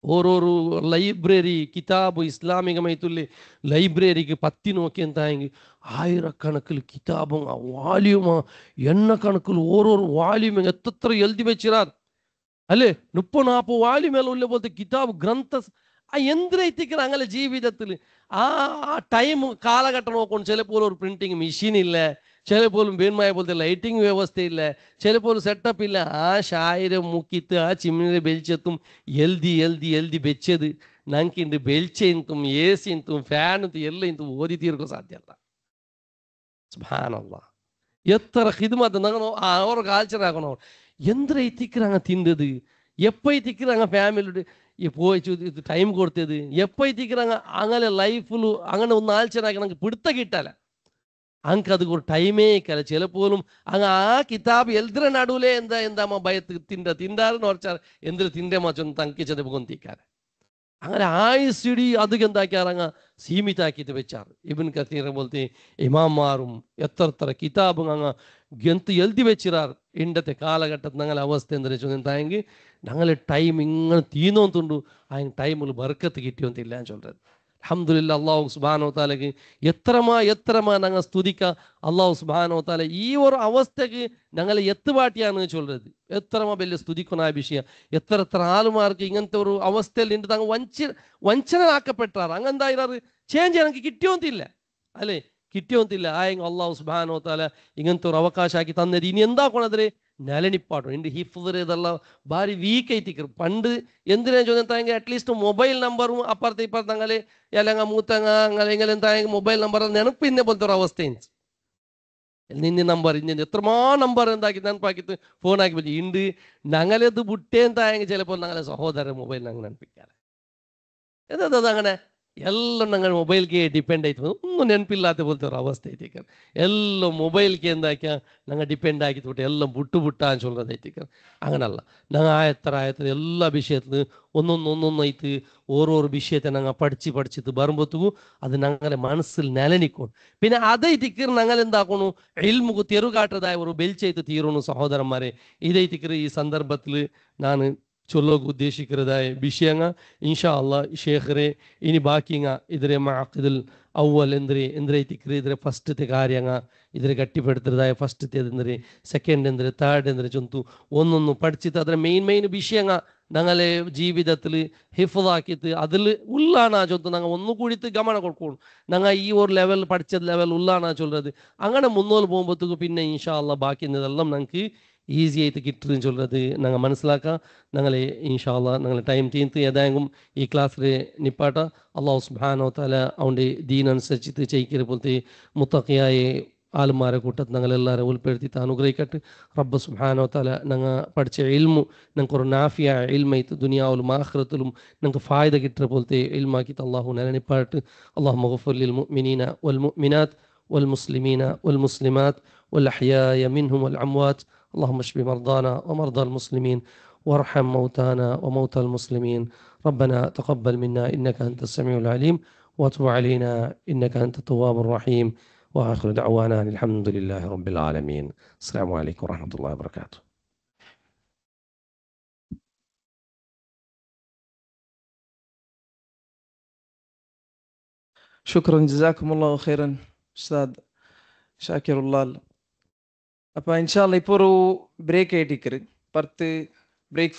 ഓരോരോ ലൈബ്രറി കിതാബ് ഇസ്ലാമികമായിട്ടുള്ള ലൈബ്രറിക്ക് പത്തി നോക്കി എന്തായെങ്കിൽ ആയിരക്കണക്കിൽ കിതാബും വാല്യൂമാ എണ്ണക്കണക്കിൽ ഓരോരോ വാല്യൂം എത്ര എഴുതി വെച്ചിരാർ അല്ലേ 30-40 വാല്യൂം എല്ലാം ഉള്ള പോലത്തെ കിതാബ് ഗ്രന്ഥ എന്തിനൈത്തിക്കറ അങ്ങനെ ജീവിതത്തിൽ ആ ടൈം കാലഘട്ടം നോക്കൊണ്ട് ചിലപ്പോൾ ഒരു പ്രിന്റിങ് മെഷീൻ ഇല്ല ചിലപ്പോഴും ബേന്മായ പോലത്തെ ലൈറ്റിംഗ് വ്യവസ്ഥയില്ല ചിലപ്പോൾ സെറ്റപ്പ് ഇല്ല ആ ഷായരം മുക്കിത്ത് ആ ചിമ്മിനെ ബെൽച്ചെത്തും എൽതി വെച്ചത് ഞങ്ങൾക്കുണ്ട് ബെൽച്ചെന്തും എ സിന്തും ഫാനും എല്ലാം ഇന്തും ഓതി തീർക്കാൻ സാധ്യമല്ല സുബ്ഹാനല്ലാഹ് എത്ര ഹിദ്മത്ത് ഞങ്ങൾ അവർ കാൽച്ചറാക്കണോ എന്തിനൈത്തിക്കറ അങ്ങ് തിന്നത് എപ്പോഴത്തേക്ക് അങ്ങ് ഫാമിലിയുടെ പോയി ടൈം കൊടുത്തത് എപ്പോഴത്തേക്ക് അങ്ങനെ ലൈഫിൽ അങ്ങനെ ഒന്ന് ആൽച്ചറാക്കി ഞങ്ങൾക്ക് പിടുത്ത കിട്ടാല ಅಂಕ ಅದಕ್ಕೆ ಒಂದು ಟೈಮೇ ಕಲ ಚಿಲಪೋಲು ಹಂಗ ಆ ಕಿತಾಬ್ ಎಲ್ದ್ರ ನಡುವೆ ಎಂದಮ್ಮ ಭಯತ್ತು ತಿಂದಾರು ನೋಡ್ಚಾರ ಎಂದ್ರೆ ತಿಂದೆ ಮಾಚೊಂದು ಅಂಕಿ ಚದಬಗೊಂತಿಕ್ಕಾರೆ അങ്ങനെ ആയുസ്സിടി അതും എന്താക്കിയാറങ്ങ സീമിതാക്കിയിട്ട് വെച്ചാറ് ഇബിൻ കത്തീർ പോലത്തെ ഇമാമാറും എത്ര കിതാബും അങ്ങ് എന്ത് എഴുതി വെച്ചിറാറ് ഇണ്ടത്തെ കാലഘട്ടത്തിൽ ഞങ്ങളെ അവസ്ഥ എന്താ വെച്ചാൽ ഞങ്ങൾ ടൈം ഇങ്ങനെ തീന്നോന്തുണ്ടു അതിന് ടൈമിൽ ബർക്കത്ത് കിട്ടിയൊന്നില്ല എന്ന് ചൊല്ലത് അൽഹംദുലില്ലാ അള്ളാഹു സുബ്ഹാനഹു വ തആലക്ക് എത്രമാ ഞങ്ങൾ സ്തുതിക്ക അള്ളാഹു സുബ്ഹാനഹു വ തആല ഈ ഒരു അവസ്ഥക്ക് ഞങ്ങൾ എത്തുപാട്ടിയാണെന്ന് ചൊല്ലത് എത്രമാ വലിയ സ്തുതിക്കുന്ന വിഷയം എത്ര ആളുമാർക്ക് ഇങ്ങനത്തെ ഒരു അവസ്ഥയിൽ ഉണ്ട് തങ്ങ വഞ്ചനാക്കപ്പെട്ടാറ് അങ്ങെന്തായാലും ചേഞ്ച് എനിക്ക് കിട്ടിയോന്നില്ല അല്ലേ കിട്ടിയോന്നില്ല ആയെങ്കിൽ അള്ളാഹു സുബ്ഹാനഹു വ തആല ഇങ്ങനത്തെ ഒരു അവകാശമാക്കി തന്നത് ഇനി എന്താക്കണതിരെ ನೆಲನಿಪ್ಪಾಟು ಇಂಡು ಹಿಫ್ದರ್ ಇದೆಲ್ಲ ಭಾರಿ ವೀಕ್ ಐತಿಕ್ರು ಪಂಡು ಎಂದಿನ ಜೊತೆ ಅಟ್ಲೀಸ್ಟ್ ಮೊಬೈಲ್ ನಂಬರು ಅಪ್ಪರ್ತ ಇಪ್ಪರ್ತ ಅಂಗಲೆ ಎಲ್ಲಂಗ ಮೂತಂಗ ಅಂಗಲೆ ಎಂಗಲೆ ಅಂತ ಮೊಬೈಲ್ ನಂಬರ್ ನೆನಪು ಇನ್ನೇ ಬಂತವ್ರ ಅವಸ್ಥೆ ಇಂಚು ನಿನ್ನೆ ನಂಬರ್ ಇನ್ನೇನು എത്രമാ നമ്പർ എന്താക്കി ನೆನಪಾಕಿತ್ತು ಫೋನ್ ಆಗಿಬಿಟ್ಟು ಇಂಡು ഞങ്ങളത് ബുട്ടേ എന്തായെങ്കിൽ ചിലപ്പോൾ ഞങ്ങളെ സഹോദരൻ മൊബൈൽ ഞങ്ങൾ ನೆನಪಿಕ್ಕಾರೆ ಎಂತದ അങ്ങനെ എല്ലാം ഞങ്ങൾ മൊബൈൽക്ക് ഡിപ്പെൻഡ് ആയിട്ട് ഒന്നും ನೆನಪಿല്ലാത്ത പോലത്തെ ഒരു അവസ്ഥ ಐತಿಕ್ಕಾರೆ എല്ലാം മൊബൈൽക്ക് എന്താക്കിയാൽ ഞങ്ങൾ ഡിപ്പെൻഡ് ആക്കിയിട്ട് എല്ലാം ബുട്ടാന്ന് ചൊല്ലത് ಐತಿಕ್ಕಾರೆ അങ്ങനല്ല ഞങ്ങൾ ആയത്ര എല്ലാ വിഷയത്തിൽ ഒന്നൊന്നായിട്ട് ഓരോ വിഷയത്തെ ഞങ്ങൾ പഠിച്ചിട്ട് വരുമ്പോഴത്തേക്കും അത് ഞങ്ങളുടെ മനസ്സിൽ നിലനിൽക്കും പിന്നെ അതൈത്തിക്കർ ഞങ്ങൾ എന്താക്കണു ഇൽമുക്ക് തെരുകാട്ടതായ ഒരു ബെൽച്ചൈത്ത് തീരണു സഹോദരന്മാരെ ഇതൈത്തിക്കർ ഈ സന്ദർഭത്തിൽ ഞാൻ ചൊല്ലോക്ക് ഉദ്ദേശിക്കുന്നതായ വിഷയങ്ങൾ ഇൻഷാ അള്ളാഹ് ഷേഖറെ ഇനി ബാക്കിങ്ങ ഇതിരെ മാഖിദുൽ അവൽ ಎಂದ್ರೆ ಇದರ ಫಸ್ಟ್ತೆ ಕಾರ್ಯಂಗ ಇದರ ಗಟ್ಟಿಪಡ್ತಿರದಾಯ ಫಸ್ಟ್ತೆ ಎಂದ್ರೆ ಸೆಕೆಂಡ್ ಎಂದ್ರೆ ಥರ್ಡ್ ಎಂದ್ರೆ ಚೊಂತು ಒಂದೊಂದು പഠിച്ചിട്ട് ಅದರ മെയിൻ വിഷയങ്ങ ഞങ്ങളെ ജീവിതത്തിൽ ഹിഫ്ളാക്കിയിട്ട് അതിൽ ഉള്ളാണ് ചൊല്ലുന്നത് ഞങ്ങൾ ഒന്നുകൂടിയിട്ട് ഗമനം കൊടുക്കണം ഞങ്ങൾ ഈ ഒരു ലെവൽ പഠിച്ചത് ലെവൽ ഉള്ളാണ് ചൊല്ലുന്നത് അങ്ങനെ മുന്നോട്ട് പോകുമ്പോഴത്തേക്ക് പിന്നെ ഇൻഷാ അള്ളാഹ് ബാക്കി ഇതെല്ലാം ഞങ്ങൾക്ക് ഈസി ആയിട്ട് കിട്ടുമെന്ന് ചൊല്ലുന്നത് ഞങ്ങൾ മനസ്സിലാക്കാം ഞങ്ങളെ ഇൻഷാ അള്ളാഹ് ഞങ്ങൾ ടൈം തീർത്ത് ഏതായെങ്കിലും ഈ ക്ലാസ്സിൽ നിപ്പാട്ട അള്ളാഹു സുബ്ഹാനഹു വ തആല അവൻ്റെ ദീൻ അനുസരിച്ചിട്ട് ചെയ്യിക്കുന്ന പോലത്തെ മുത്തഖിയായ ആലുമാരെ കൂട്ടത്തിൽ ഞങ്ങളെല്ലാവരും ഉൾപ്പെടുത്തിയിട്ട് അനുഗ്രഹിക്കട്ടെ റബ്ബ് സുബ്ഹാനഹു വ തആല ഞങ്ങൾ പഠിച്ച ഇൽമു ഞങ്ങൾക്ക് ഒരു നാഫിയ ഇൽമൈത്ത് ദുനിയാവിലും ആഖിറത്തിലും ഞങ്ങൾക്ക് ഫായ്ദ കിട്ടുന്ന പോലത്തെ ഇൽമാക്കിയിട്ട് അള്ളാഹു നിലനിപ്പാട്ട് അള്ളാഹു മഗ്ഫിർ ലിൽ മുഅ്മിനീന വൽ മുഅ്മിനാത്ത് വൽ മുസ്ലിമീന വൽ മുസ്ലിമാത്ത് വൽ അഹ്യായ മിൻഹും വൽ അംവാത്ത് اللهم اشف مرضانا ومرضى المسلمين وارحم موتانا وموتى المسلمين ربنا تقبل منا إنك أنت السميع العليم وتب علينا إنك أنت التواب الرحيم وآخر دعوانا الحمد لله رب العالمين السلام عليكم ورحمة الله وبركاته
شكرا جزاكم الله خيرا أستاذ شاكر الله അപ്പോൾ ഇൻഷാ അല്ലാഹ് ഇപ്പോൾ ഒരു ബ്രേക്ക് ആയിട്ടിക്കറ് 10 ബ്രേക്ക്